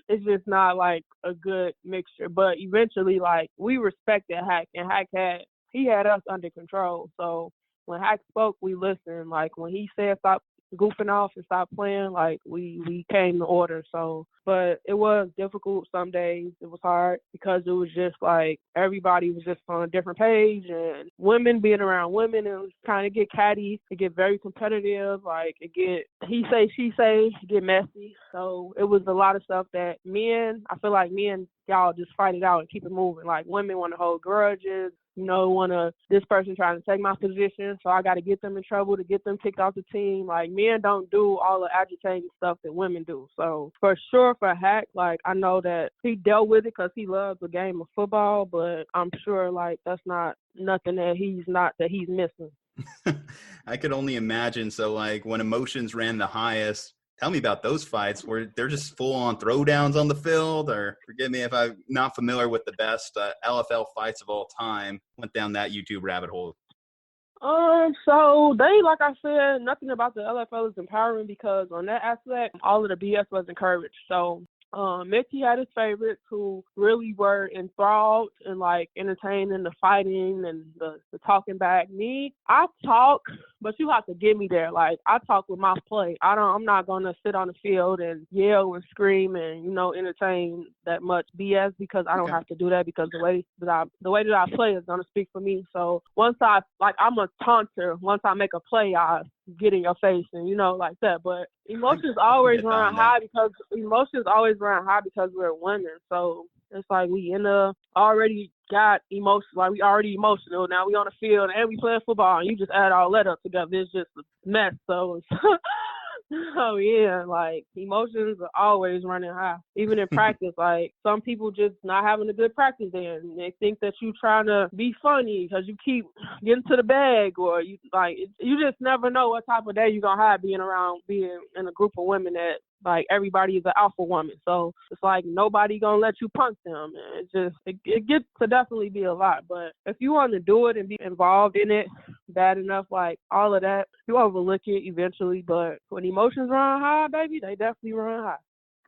it's just not like a good mixture. But eventually, like, we respected Hack, and Hack he had us under control. So when Hack spoke, we listened. Like, when he said stop goofing off and stopped playing, like we came to order. So, but it was difficult some days. It was hard because it was just like everybody was just on a different page, and women being around women, it was kind of get catty, it get very competitive, like it get he say, she say, it get messy. So it was a lot of stuff that I feel like men, y'all just fight it out and keep it moving. Like women want to hold grudges, this person trying to take my position, so I got to get them in trouble to get them kicked off the team. Like, men don't do all the agitating stuff that women do. So, for sure, for Hack, like, I know that he dealt with it because he loves the game of football, but I'm sure, like, that's not nothing that he's missing. I could only imagine. So, like, when emotions ran the highest, tell me about those fights where they're just full-on throwdowns on the field, or forgive me if I'm not familiar with the best LFL fights of all time. Went down that YouTube rabbit hole. So they, like I said, nothing about the LFL is empowering because on that aspect, all of the BS was encouraged. So Mickey had his favorites who really were enthralled and like entertaining the fighting and the talking back. Me, I talk, but you have to get me there. Like, I talk with my play. I'm not gonna sit on the field and yell and scream and entertain that much BS because I don't have to do that because the way that I play is gonna speak for me. So once I'm a taunter. Once I make a play, I get in your face and like that. But emotions always run high because we're women. So it's like we already got emotions. Like, we already emotional. Now we on the field and we playing football, and you just add all that up together. It's just a mess. So oh yeah, like, emotions are always running high. Even in practice, like, some people just not having a good practice day, and they think that you trying to be funny because you keep getting to the bag, or you just never know what type of day you're gonna have being in a group of women that, like, everybody is an alpha woman. So it's like nobody gonna let you punk them. And it gets to definitely be a lot. But if you want to do it and be involved in it bad enough, like all of that, you overlook it eventually. But when emotions run high, baby, they definitely run high.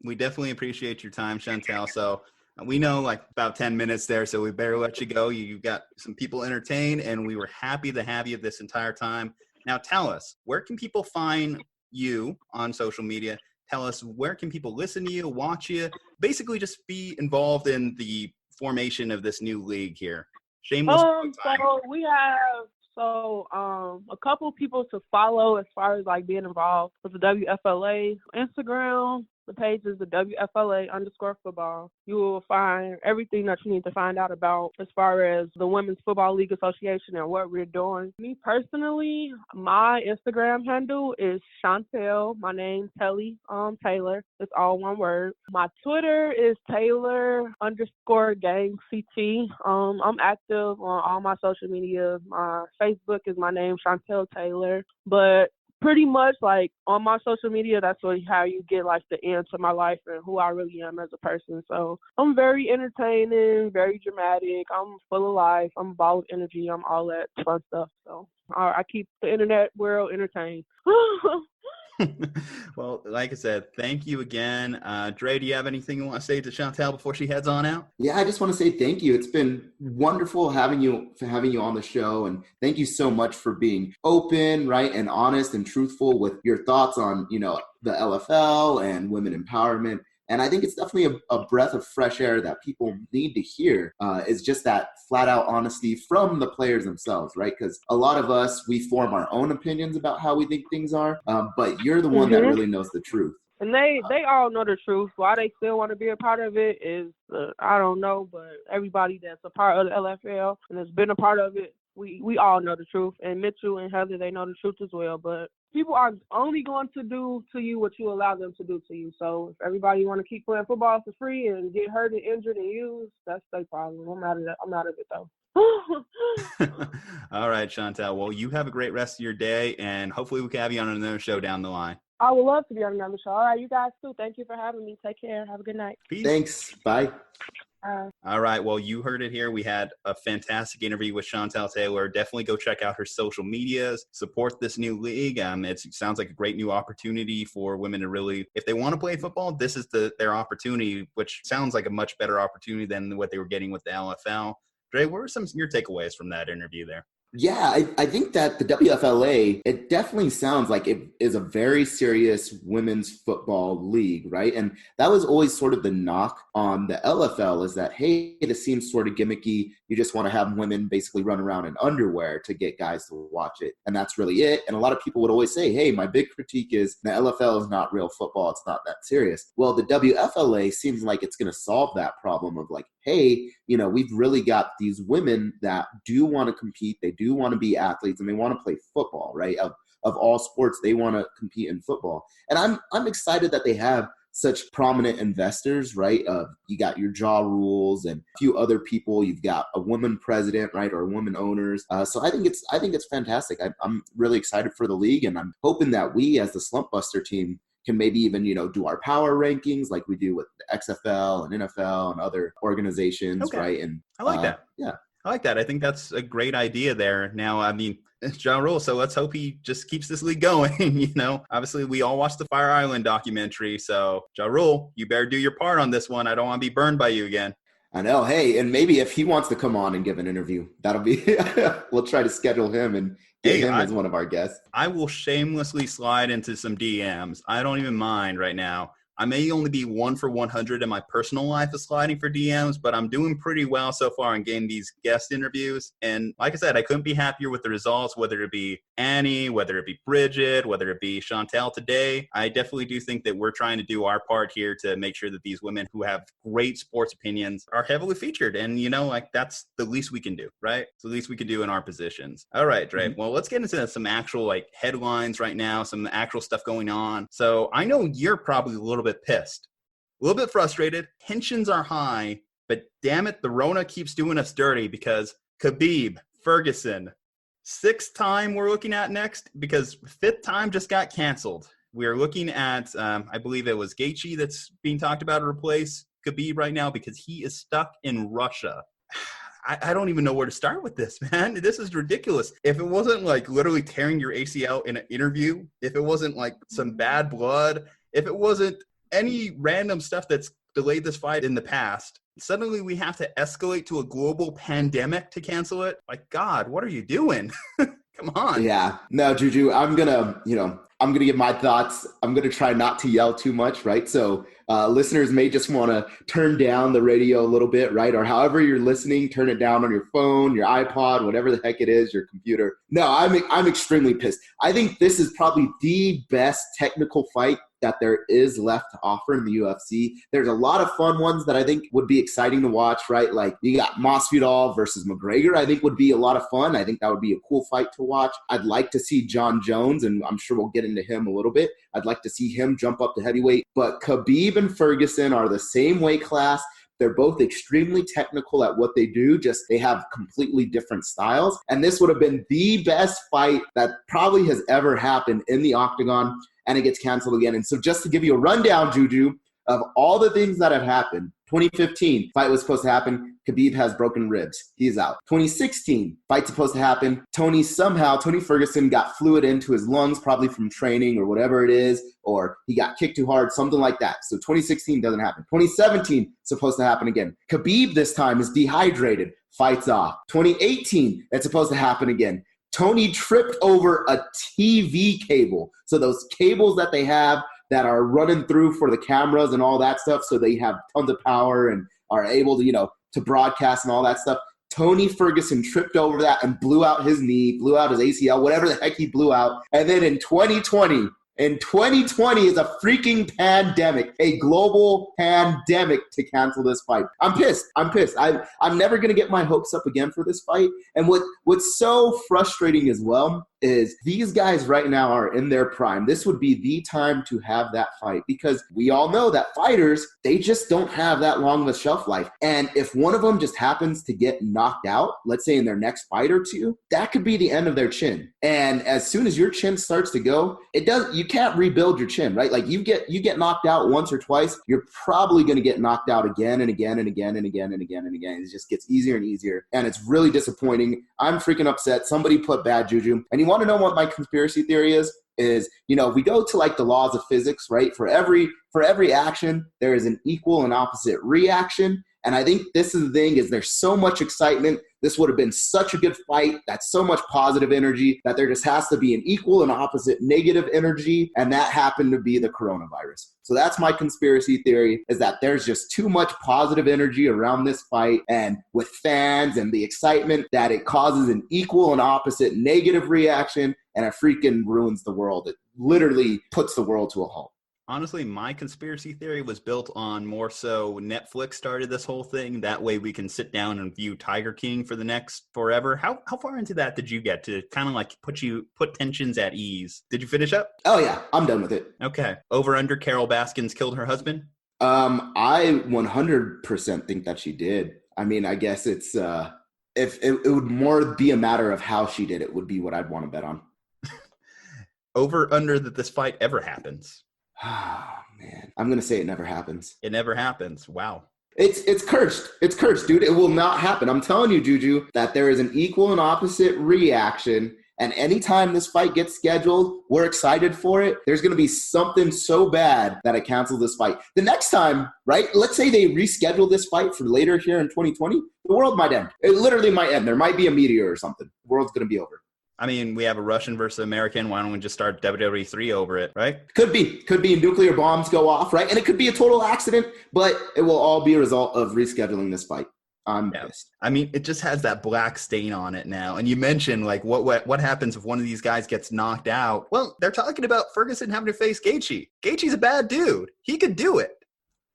We definitely appreciate your time, Chantell. So we know like about 10 minutes there, so we better let you go. You got some people entertained, and we were happy to have you this entire time. Now tell us, where can people find you on social media? Tell us, where can people listen to you, watch you, basically just be involved in the formation of this new league here? Shameless plug time. So we have a couple people to follow as far as like being involved with the WFLA Instagram. The page is the WFLA_football. You will find everything that you need to find out about as far as the Women's Football League Association and what we're doing. Me personally, my Instagram handle is Chantell, my name, Telli Taylor. It's all one word. My Twitter is Taylor_GangCT. I'm active on all my social media. My Facebook is my name, Chantell Taylor. But pretty much, like, on my social media, that's how you get, like, the end to my life and who I really am as a person. So I'm very entertaining, very dramatic. I'm full of life. I'm ball of energy. I'm all that fun stuff. So I keep the internet world entertained. Well, like I said, thank you again. Dre, do you have anything you want to say to Chantell before she heads on out? Yeah, I just want to say thank you. It's been wonderful having you on the show, and thank you so much for being open, right, and honest and truthful with your thoughts on, the LFL and women empowerment. And I think it's definitely a breath of fresh air that people need to hear, is just that flat out honesty from the players themselves, right? Because a lot of us, we form our own opinions about how we think things are, but you're the one that really knows the truth. And they all know the truth. Why they still want to be a part of it is, I don't know, but everybody that's a part of the LFL and has been a part of it, we all know the truth. And Mitchell and Heather, they know the truth as well. But people are only going to do to you what you allow them to do to you. So if everybody want to keep playing football for free and get hurt and injured and used, that's their problem. I'm out of it though. All right, Chantell. Well, you have a great rest of your day, and hopefully we can have you on another show down the line. I would love to be on another show. All right, you guys too. Thank you for having me. Take care. Have a good night. Peace. Thanks. Bye. All right. Well, you heard it here. We had a fantastic interview with Chantell Taylor. Definitely go check out her social medias. Support this new league. It sounds like a great new opportunity for women to really, if they want to play football, this is their opportunity, which sounds like a much better opportunity than what they were getting with the LFL. Dre, what were some of your takeaways from that interview there? Yeah, I think that the WFLA, it definitely sounds like it is a very serious women's football league, right? And that was always sort of the knock on the LFL is that, hey, this seems sort of gimmicky. You just want to have women basically run around in underwear to get guys to watch it. And that's really it. And a lot of people would always say, hey, my big critique is the LFL is not real football. It's not that serious. Well, the WFLA seems like it's going to solve that problem of like, hey, we've really got these women that do want to compete. They do want to be athletes and they want to play football, right? Of all sports, they want to compete in football. And I'm excited that they have such prominent investors, right? You got your Jaw Rules and a few other people. You've got a woman president, right, or women owners. So I think it's fantastic. I'm really excited for the league, and I'm hoping that we, as the Slumpbuster team, can maybe even, do our power rankings like we do with the XFL and NFL and other organizations, Okay. Right? And I like that. Yeah. I like that. I think that's a great idea there. Now, I mean, it's John Rule, so let's hope he just keeps this league going. Obviously we all watched the Fire Island documentary. So John Rule, you better do your part on this one. I don't want to be burned by you again. I know. Hey, and maybe if he wants to come on and give an interview, that'll be, we'll try to schedule him and get him as one of our guests. I will shamelessly slide into some DMs. I don't even mind right now. I may only be 1 for 100 in my personal life of sliding for DMs, but I'm doing pretty well so far in getting these guest interviews. And like I said, I couldn't be happier with the results, whether it be Annie, whether it be Bridget, whether it be Chantell today. I definitely do think that we're trying to do our part here to make sure that these women who have great sports opinions are heavily featured. And, that's the least we can do, right? It's the least we can do in our positions. All right, Dre. Well, let's get into some actual headlines right now, some actual stuff going on. So I know you're probably a little bit pissed, a little bit frustrated. Tensions are high, but damn it, the Rona keeps doing us dirty because Khabib, Ferguson, 6th time we're looking at next because 5th time just got canceled. We are looking at, I believe it was Gaithje that's being talked about to replace Khabib right now because he is stuck in Russia. I don't even know where to start with this, man. This is ridiculous. If it wasn't literally tearing your ACL in an interview, if it wasn't some bad blood, if it wasn't any random stuff that's delayed this fight in the past, suddenly we have to escalate to a global pandemic to cancel it. God, what are you doing? Come on. Yeah. No, Juju, I'm going to give my thoughts. I'm going to try not to yell too much, right? So listeners may just want to turn down the radio a little bit, right? Or however you're listening, turn it down on your phone, your iPod, whatever the heck it is, your computer. No, I'm extremely pissed. I think this is probably the best technical fight that there is left to offer in the UFC. There's a lot of fun ones that I think would be exciting to watch, right? Like you got Masvidal versus McGregor, I think would be a lot of fun. I think that would be a cool fight to watch. I'd like to see Jon Jones, and I'm sure we'll get into him a little bit. I'd like to see him jump up to heavyweight. But Khabib and Ferguson are the same weight class. They're both extremely technical at what they do, just they have completely different styles. And this would have been the best fight that probably has ever happened in the octagon, and it gets canceled again. And so just to give you a rundown, Juju, of all the things that have happened, 2015, fight was supposed to happen. Khabib has broken ribs. He's out. 2016, fight's supposed to happen. Tony Ferguson got fluid into his lungs, probably from training or whatever it is, or he got kicked too hard, something like that. So 2016 doesn't happen. 2017, supposed to happen again. Khabib this time is dehydrated. Fight's off. 2018, it's supposed to happen again. Tony tripped over a TV cable. So those cables that they have that are running through for the cameras and all that stuff, so they have tons of power and are able to, to broadcast and all that stuff. Tony Ferguson tripped over that and blew out his knee, blew out his ACL, whatever the heck he blew out. And then in 2020 is a freaking pandemic, a global pandemic to cancel this fight. I'm pissed. I'm never going to get my hopes up again for this fight. And what's so frustrating as well is these guys right now are in their prime. This would be the time to have that fight because we all know that fighters, they just don't have that long of a shelf life. And if one of them just happens to get knocked out, let's say in their next fight or two, that could be the end of their chin. And as soon as your chin starts to go, you can't rebuild your chin, right? Like you get knocked out once or twice, you're probably going to get knocked out again and again and again and again and again and again. It just gets easier and easier. And it's really disappointing. I'm freaking upset. Somebody put bad juju. And you want to know what my conspiracy theory is we go to the laws of physics, right? For every action, there is an equal and opposite reaction. And I think this is the thing is there's so much excitement, this would have been such a good fight. That's so much positive energy that there just has to be an equal and opposite negative energy. And that happened to be the coronavirus. So that's my conspiracy theory, is that there's just too much positive energy around this fight, and with fans and the excitement, that it causes an equal and opposite negative reaction, and it freaking ruins the world. It literally puts the world to a halt. Honestly, my conspiracy theory was built on more so Netflix started this whole thing. That way we can sit down and view Tiger King for the next forever. How far into that did you get to kind of like put tensions at ease? Did you finish up? Oh yeah, I'm done with it. Okay. Over under Carol Baskins killed her husband? I 100% think that she did. I mean, I guess it's if it would more be a matter of how she did it would be what I'd want to bet on. Over under that this fight ever happens? Oh, man. I'm going to say it never happens. It never happens. Wow. It's cursed. It's cursed, dude. It will not happen. I'm telling you, Juju, that there is an equal and opposite reaction. And anytime this fight gets scheduled, we're excited for it. There's going to be something so bad that it cancels this fight. The next time, right, let's say they reschedule this fight for later here in 2020, the world might end. It literally might end. There might be a meteor or something. The world's going to be over. I mean, we have a Russian versus American. Why don't we just start WWE 3 over it, right? Could be. Nuclear bombs go off, right? And it could be a total accident, but it will all be a result of rescheduling this fight. I'm pissed. I mean, it just has that black stain on it now. And you mentioned, like, what happens if one of these guys gets knocked out? Well, they're talking about Ferguson having to face Gaithje. Gaethje's a bad dude. He could do it.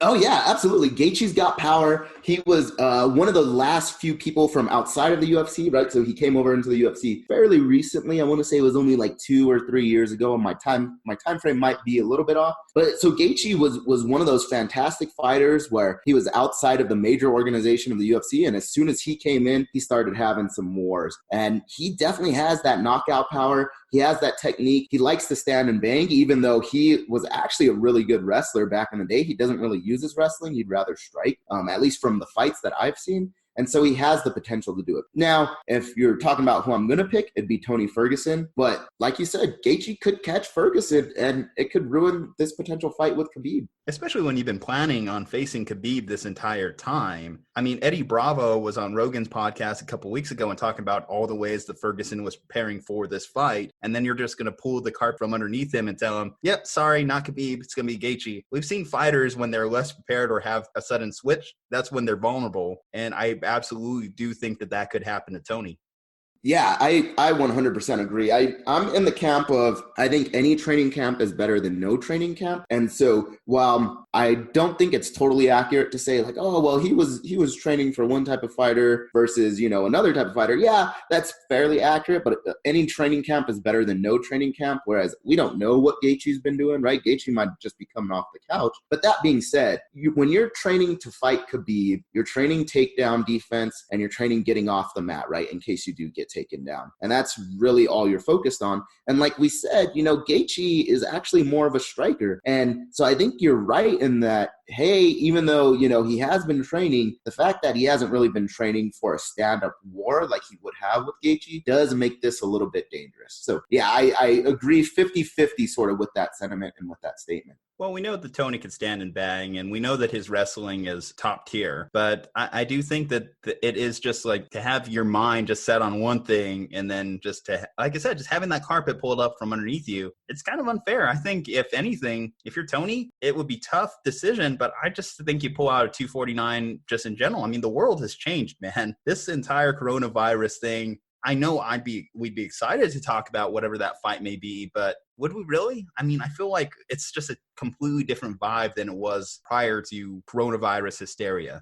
Oh, yeah, absolutely. Gaethje's got power. He was one of the last few people from outside of the UFC, right? So he came over into the UFC fairly recently. I want to say it was only like 2 or 3 years ago. And my time frame might be a little bit off. But so Gaithje was one of those fantastic fighters where he was outside of the major organization of the UFC. And as soon as he came in, he started having some wars. And he definitely has that knockout power. He has that technique. He likes to stand and bang, even though he was actually a really good wrestler back in the day. He doesn't really use his wrestling. He'd rather strike, at least from the fights that I've seen. And so he has the potential to do it. Now, if you're talking about who I'm going to pick, it'd be Tony Ferguson. But like you said, Gaethje could catch Ferguson, and it could ruin this potential fight with Khabib. Especially when you've been planning on facing Khabib this entire time. I mean, Eddie Bravo was on Rogan's podcast a couple weeks ago and talking about all the ways that Ferguson was preparing for this fight. And then you're just going to pull the cart from underneath him and tell him, yep, sorry, not Khabib, it's going to be Gaethje. We've seen fighters when they're less prepared or have a sudden switch, that's when they're vulnerable. And I absolutely do think that could happen to Tony. Yeah, I 100% agree. I'm in the camp of, I think any training camp is better than no training camp. And so while I don't think it's totally accurate to say like, oh, well, he was training for one type of fighter versus, another type of fighter. Yeah, that's fairly accurate. But any training camp is better than no training camp. Whereas we don't know what Gaethje's been doing, right? Gaethje might just be coming off the couch. But that being said, when you're training to fight Khabib, you're training takedown defense and you're training getting off the mat, right? In case you do get taken down. And that's really all you're focused on. And like we said, Gaethje is actually more of a striker. And so I think you're right in that, hey, even though, he has been training, the fact that he hasn't really been training for a stand-up war like he would have with Gaethje does make this a little bit dangerous. So yeah, I agree 50-50 sort of with that sentiment and with that statement. Well, we know that Tony can stand and bang, and we know that his wrestling is top tier. But I do think that it is just like to have your mind just set on one thing and then just to, like I said, just having that carpet pulled up from underneath you. It's kind of unfair. I think if anything, if you're Tony, it would be tough decision, but I just think you pull out a 249 just in general. I mean, the world has changed, man. This entire coronavirus thing, I know we'd be excited to talk about whatever that fight may be, but would we really? I mean, I feel like it's just a completely different vibe than it was prior to coronavirus hysteria.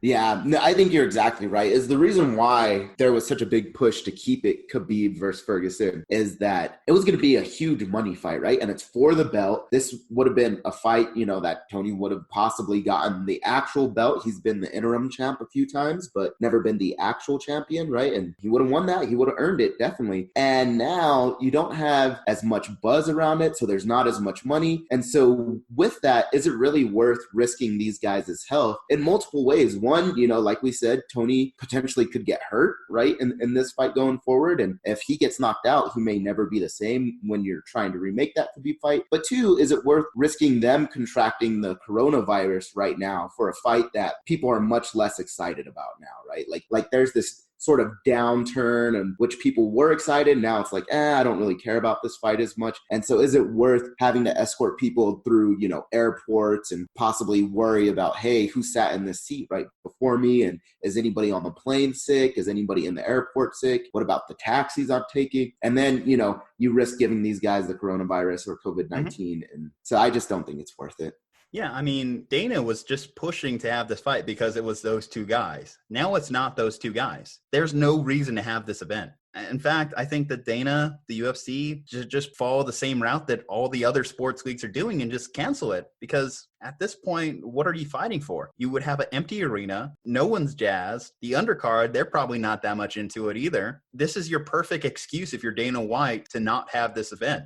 Yeah, no, I think you're exactly right. Is the reason why there was such a big push to keep it Khabib versus Ferguson is that it was going to be a huge money fight, right? And it's for the belt. This would have been a fight, that Tony would have possibly gotten the actual belt. He's been the interim champ a few times, but never been the actual champion, right? And he would have won that. He would have earned it, definitely. And now you don't have as much buzz around it, so there's not as much money. And so with that, is it really worth risking these guys' health in multiple ways? One, like we said, Tony potentially could get hurt, right, in this fight going forward. And if he gets knocked out, he may never be the same when you're trying to remake that Khabib fight. But two, is it worth risking them contracting the coronavirus right now for a fight that people are much less excited about now, right? Like there's this sort of downturn in which people were excited. Now it's like, I don't really care about this fight as much. And so is it worth having to escort people through, airports and possibly worry about, hey, who sat in this seat right before me? And is anybody on the plane sick? Is anybody in the airport sick? What about the taxis I'm taking? And then, you risk giving these guys the coronavirus or COVID-19. And so I just don't think it's worth it. Yeah, I mean, Dana was just pushing to have this fight because it was those two guys. Now it's not those two guys. There's no reason to have this event. In fact, I think that Dana, the UFC, should just follow the same route that all the other sports leagues are doing and just cancel it. Because at this point, what are you fighting for? You would have an empty arena. No one's jazzed. The undercard, they're probably not that much into it either. This is your perfect excuse if you're Dana White to not have this event.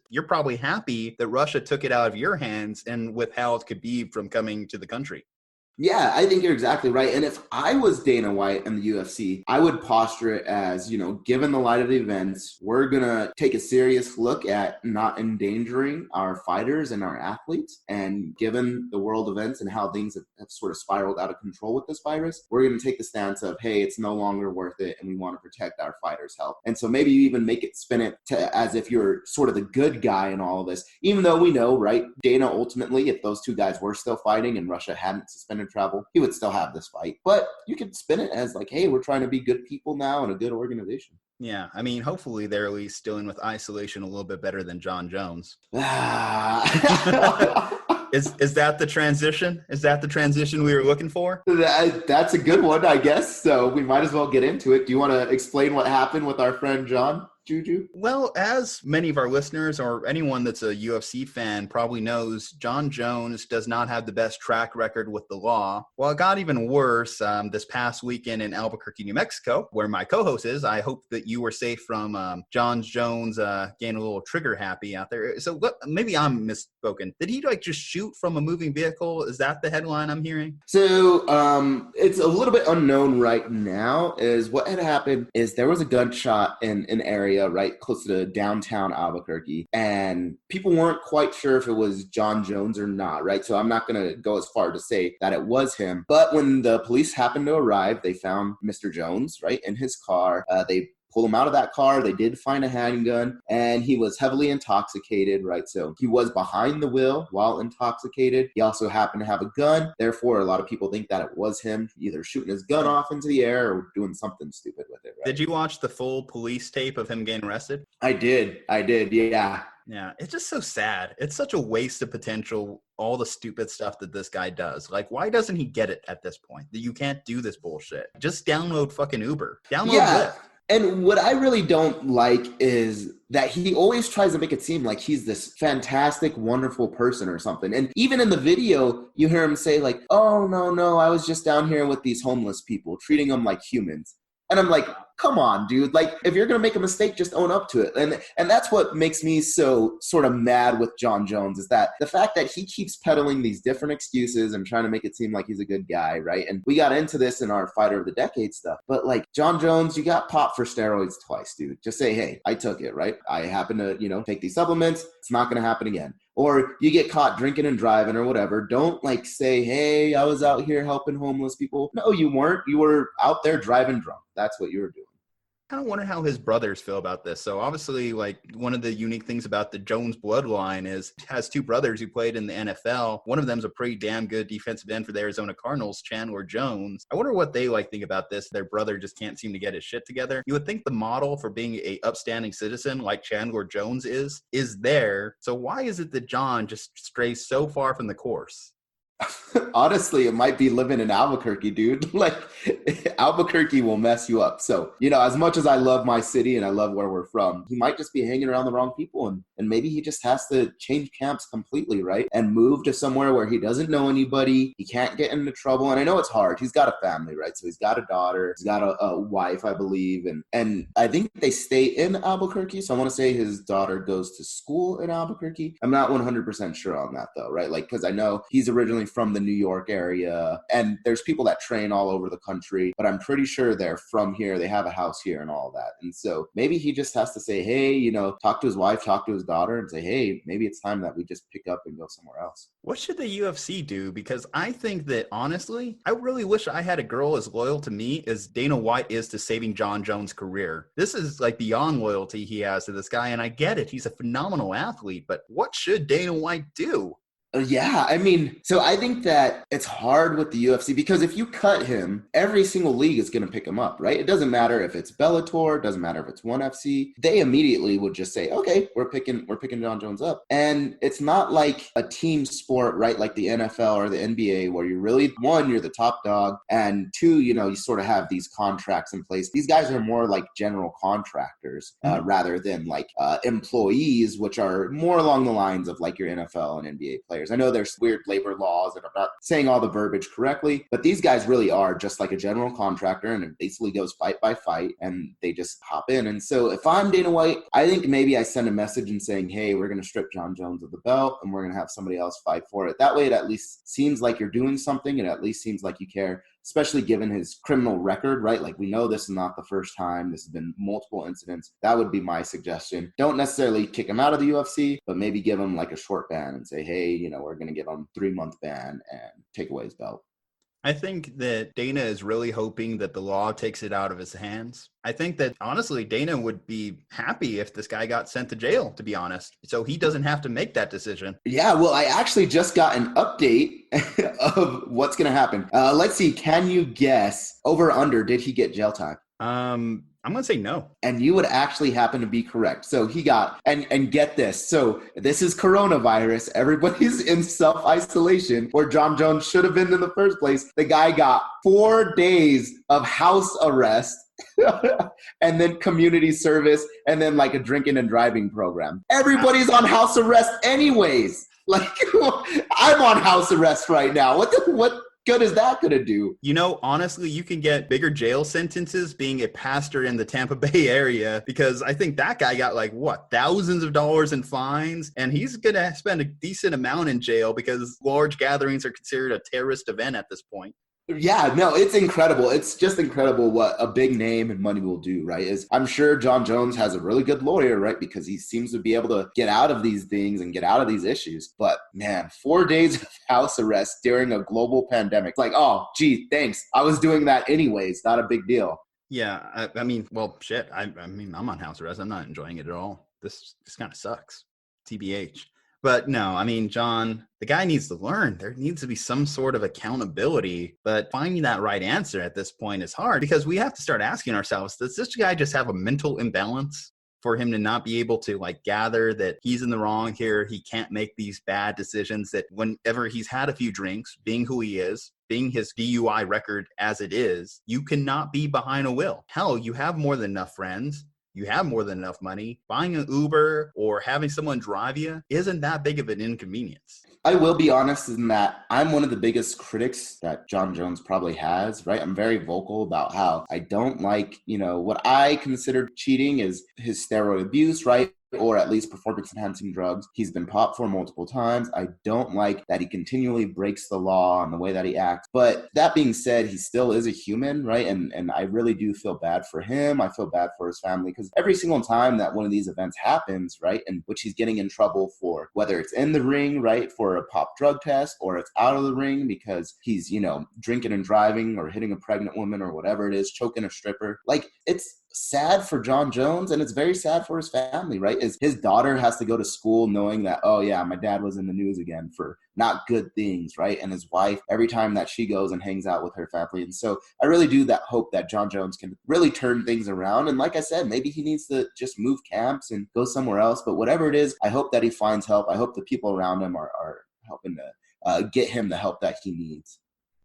You're probably happy that Russia took it out of your hands and withheld Khabib from coming to the country. Yeah, I think you're exactly right. And if I was Dana White and the UFC, I would posture it as, given the light of the events, we're going to take a serious look at not endangering our fighters and our athletes. And given the world events and how things have sort of spiraled out of control with this virus, we're going to take the stance of, hey, it's no longer worth it and we want to protect our fighters' health. And so maybe you even spin it as if you're sort of the good guy in all of this, even though we know, right, Dana ultimately, if those two guys were still fighting and Russia hadn't suspended travel, he would still have this fight. But you could spin it as like, hey, we're trying to be good people now and a good organization. Yeah, I mean, hopefully they're at least dealing with isolation a little bit better than Jon Jones. Is that the transition? Is that the transition we were looking for? That's a good one, I guess. So we might as well get into it. Do you want to explain what happened with our friend Jon? Juju? Well, as many of our listeners or anyone that's a UFC fan probably knows, Jon Jones does not have the best track record with the law. Well, it got even worse this past weekend in Albuquerque, New Mexico, where my co-host is. I hope that you were safe from Jon Jones getting a little trigger happy out there. So maybe I'm misspoken. Did he just shoot from a moving vehicle? Is that the headline I'm hearing? So it's a little bit unknown right now. Is what had happened is there was a gunshot in an area right close to downtown Albuquerque, and people weren't quite sure if it was Jon Jones or not, right? So I'm not going to go as far to say that it was him. But when the police happened to arrive, they found Mr. Jones, right, in his car. They pulled him out of that car. They did find a handgun, and he was heavily intoxicated, right? So he was behind the wheel while intoxicated. He also happened to have a gun. Therefore, a lot of people think that it was him either shooting his gun off into the air or doing something stupid with it, right? Did you watch the full police tape of him getting arrested? I did. Yeah. Yeah, it's just so sad. It's such a waste of potential, all the stupid stuff that this guy does. Like, why doesn't he get it at this point? That you can't do this bullshit. Just download fucking Uber. Download Lyft. And what I really don't like is that he always tries to make it seem like he's this fantastic, wonderful person or something. And even in the video, you hear him say like, oh, no, I was just down here with these homeless people, treating them like humans. And I'm like, come on, dude. Like, if you're going to make a mistake, just own up to it. And that's what makes me so sort of mad with Jon Jones is that the fact that he keeps peddling these different excuses and trying to make it seem like he's a good guy, right? And we got into this in our Fighter of the Decade stuff. But, like, Jon Jones, you got popped for steroids twice, dude. Just say, hey, I took it, right? I happen to, take these supplements. It's not going to happen again. Or you get caught drinking and driving or whatever. Don't say, hey, I was out here helping homeless people. No, you weren't. You were out there driving drunk. That's what you were doing. I kind of wonder how his brothers feel about this. So obviously, one of the unique things about the Jones bloodline is it has two brothers who played in the NFL. One of them is a pretty damn good defensive end for the Arizona Cardinals, Chandler Jones. I wonder what they think about this. Their brother just can't seem to get his shit together. You would think the model for being a upstanding citizen like Chandler Jones is there. So why is it that Jon just strays so far from the course? Honestly, it might be living in Albuquerque, dude. Albuquerque will mess you up. So, as much as I love my city and I love where we're from, he might just be hanging around the wrong people. And maybe he just has to change camps completely, right? And move to somewhere where he doesn't know anybody. He can't get into trouble. And I know it's hard. He's got a family, right? So he's got a daughter. He's got a wife, I believe. And I think they stay in Albuquerque. So I want to say his daughter goes to school in Albuquerque. I'm not 100% sure on that, though, right? Because I know he's originally from the New York area. And there's people that train all over the country, but I'm pretty sure they're from here. They have a house here and all that. And so maybe he just has to say, hey, you know, talk to his wife, talk to his daughter and say, hey, maybe it's time that we just pick up and go somewhere else. What should the UFC do? Because I think that, honestly, I really wish I had a girl as loyal to me as Dana White is to saving Jon Jones' career. This is like beyond loyalty he has to this guy, and I get it. He's a phenomenal athlete, but what should Dana White do? Yeah, I mean, so I think that it's hard with the UFC because if you cut him, every single league is going to pick him up, right? It doesn't matter if it's Bellator, it doesn't matter if it's ONE FC. They immediately would just say, okay, we're picking Jon Jones up. And it's not like a team sport, right? Like the NFL or the NBA where you're really, one, you're the top dog, and two, you know, you sort of have these contracts in place. These guys are more like general contractors rather than like employees, which are more along the lines of like your NFL and NBA players. I know there's weird labor laws and I'm not saying all the verbiage correctly, but these guys really are just like a general contractor and it basically goes fight by fight and they just hop in. And so if I'm Dana White, I think maybe I send a message and saying, hey, we're going to strip Jon Jones of the belt and we're going to have somebody else fight for it. That way it at least seems like you're doing something and at least seems like you care, especially given his criminal record, right? Like we know this is not the first time. This has been multiple incidents. That would be my suggestion. Don't necessarily kick him out of the UFC, but maybe give him like a short ban and say, hey, you know, we're going to give him a 3-month ban and take away his belt. I think that Dana is really hoping that the law takes it out of his hands. I think that, honestly, Dana would be happy if this guy got sent to jail, to be honest. So he doesn't have to make that decision. Yeah, well, I actually just got an update of what's going to happen. Let's see. Can you guess over or under, did he get jail time? I'm going to say no. And you would actually happen to be correct. So he got, and get this. So this is coronavirus. Everybody's in self-isolation where Jon Jones should have been in the first place. The guy got 4 days of house arrest and then community service and then like a drinking and driving program. Everybody's on house arrest anyways. Like I'm on house arrest right now. What good is that going to do? You know, honestly, you can get bigger jail sentences being a pastor in the Tampa Bay area because I think that guy got like, what, thousands of dollars in fines, and he's going to spend a decent amount in jail because large gatherings are considered a terrorist event at this point. Yeah, no, it's incredible. It's just incredible what a big name and money will do, right? I'm sure Jon Jones has a really good lawyer, right? Because he seems to be able to get out of these things and get out of these issues. But man, 4 days of house arrest during a global pandemic. Like, oh, gee, thanks. I was doing that anyways. Not a big deal. Yeah, I mean, well, shit. I mean, I'm on house arrest. I'm not enjoying it at all. This kind of sucks. TBH. But no, I mean, Jon, the guy needs to learn. There needs to be some sort of accountability. But finding that right answer at this point is hard because we have to start asking ourselves, does this guy just have a mental imbalance for him to not be able to like gather that he's in the wrong here? He can't make these bad decisions that whenever he's had a few drinks, being who he is, being his DUI record as it is, you cannot be behind a wheel. Hell, you have more than enough friends. You have more than enough money. Buying an Uber or having someone drive you isn't that big of an inconvenience. I will be honest in that I'm one of the biggest critics that Jon Jones probably has, right? I'm very vocal about how I don't like, you know, what I consider cheating is his steroid abuse, right? Or at least performance-enhancing drugs. He's been popped for multiple times. I don't like that he continually breaks the law and the way that he acts. But that being said, he still is a human, right? And I really do feel bad for him. I feel bad for his family because every single time that one of these events happens, right, in which he's getting in trouble for, whether it's in the ring, right, for a pop drug test, or it's out of the ring because he's, you know, drinking and driving or hitting a pregnant woman or whatever it is, choking a stripper. Like, it's sad for Jon Jones and it's very sad for his family, right? Is his daughter has to go to school knowing that, oh yeah, my dad was in the news again for not good things, right? And his wife, every time that she goes and hangs out with her family. And so I really do hope that Jon Jones can really turn things around. And like I said, maybe he needs to just move camps and go somewhere else. But whatever it is, I hope that he finds help. I hope the people around him are helping to get him the help that he needs.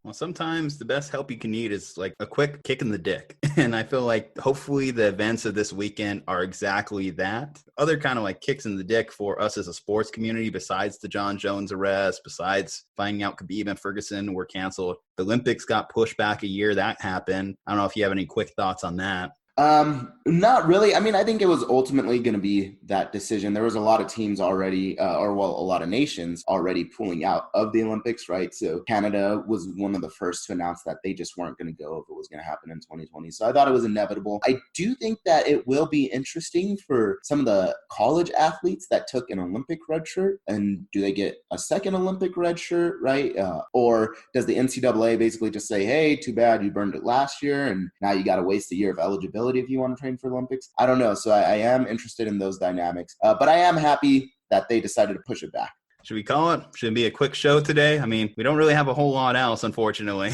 Well, sometimes the best help you can need is like a quick kick in the dick. And I feel like hopefully the events of this weekend are exactly that. Other kind of like kicks in the dick for us as a sports community, besides the Jon Jones arrest, besides finding out Khabib and Ferguson were canceled. The Olympics got pushed back a year. That happened. I don't know if you have any quick thoughts on that. Not really. I mean, I think it was ultimately going to be that decision. There was a lot of teams already, a lot of nations already pulling out of the Olympics, right? So Canada was one of the first to announce that they just weren't going to go if it was going to happen in 2020. So I thought it was inevitable. I do think that it will be interesting for some of the college athletes that took an Olympic red shirt. And do they get a second Olympic red shirt, right? Or does the NCAA basically just say, hey, too bad you burned it last year and now you got to waste a year of eligibility if you want to train for Olympics? I don't know. So I am interested in those dynamics, but I am happy that they decided to push it back. Should we call it? Should it be a quick show today? I mean, we don't really have a whole lot else, unfortunately.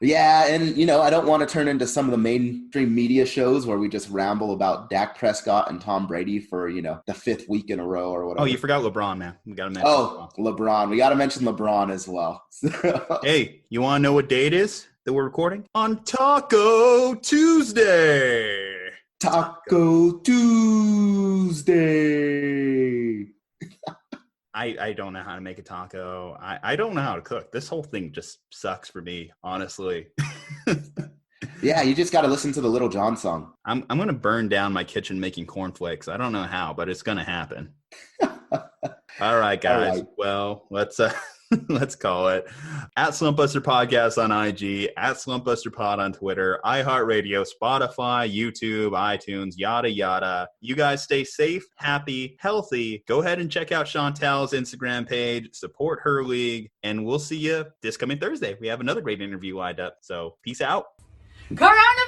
Yeah, and, I don't want to turn into some of the mainstream media shows where we just ramble about Dak Prescott and Tom Brady for, the fifth week in a row or whatever. Oh, you forgot LeBron, man. We got to mention LeBron. We got to mention LeBron as well. Hey, you want to know what day it is that we're recording? On Taco Tuesday. Taco Tuesday. I don't know how to make a taco. I don't know how to cook. This whole thing just sucks for me, honestly. Yeah, you just got to listen to the Little John song. I'm going to burn down my kitchen making cornflakes. I don't know how, but it's going to happen. All right, guys. All right. Well, let's call it. At Slumpbuster Podcast on IG, at Slumpbuster Pod on Twitter, iHeartRadio, Spotify, YouTube, iTunes, yada, yada. You guys stay safe, happy, healthy. Go ahead and check out Chantell's Instagram page, support her league, and we'll see you this coming Thursday. We have another great interview lined up. So peace out. Coronavirus!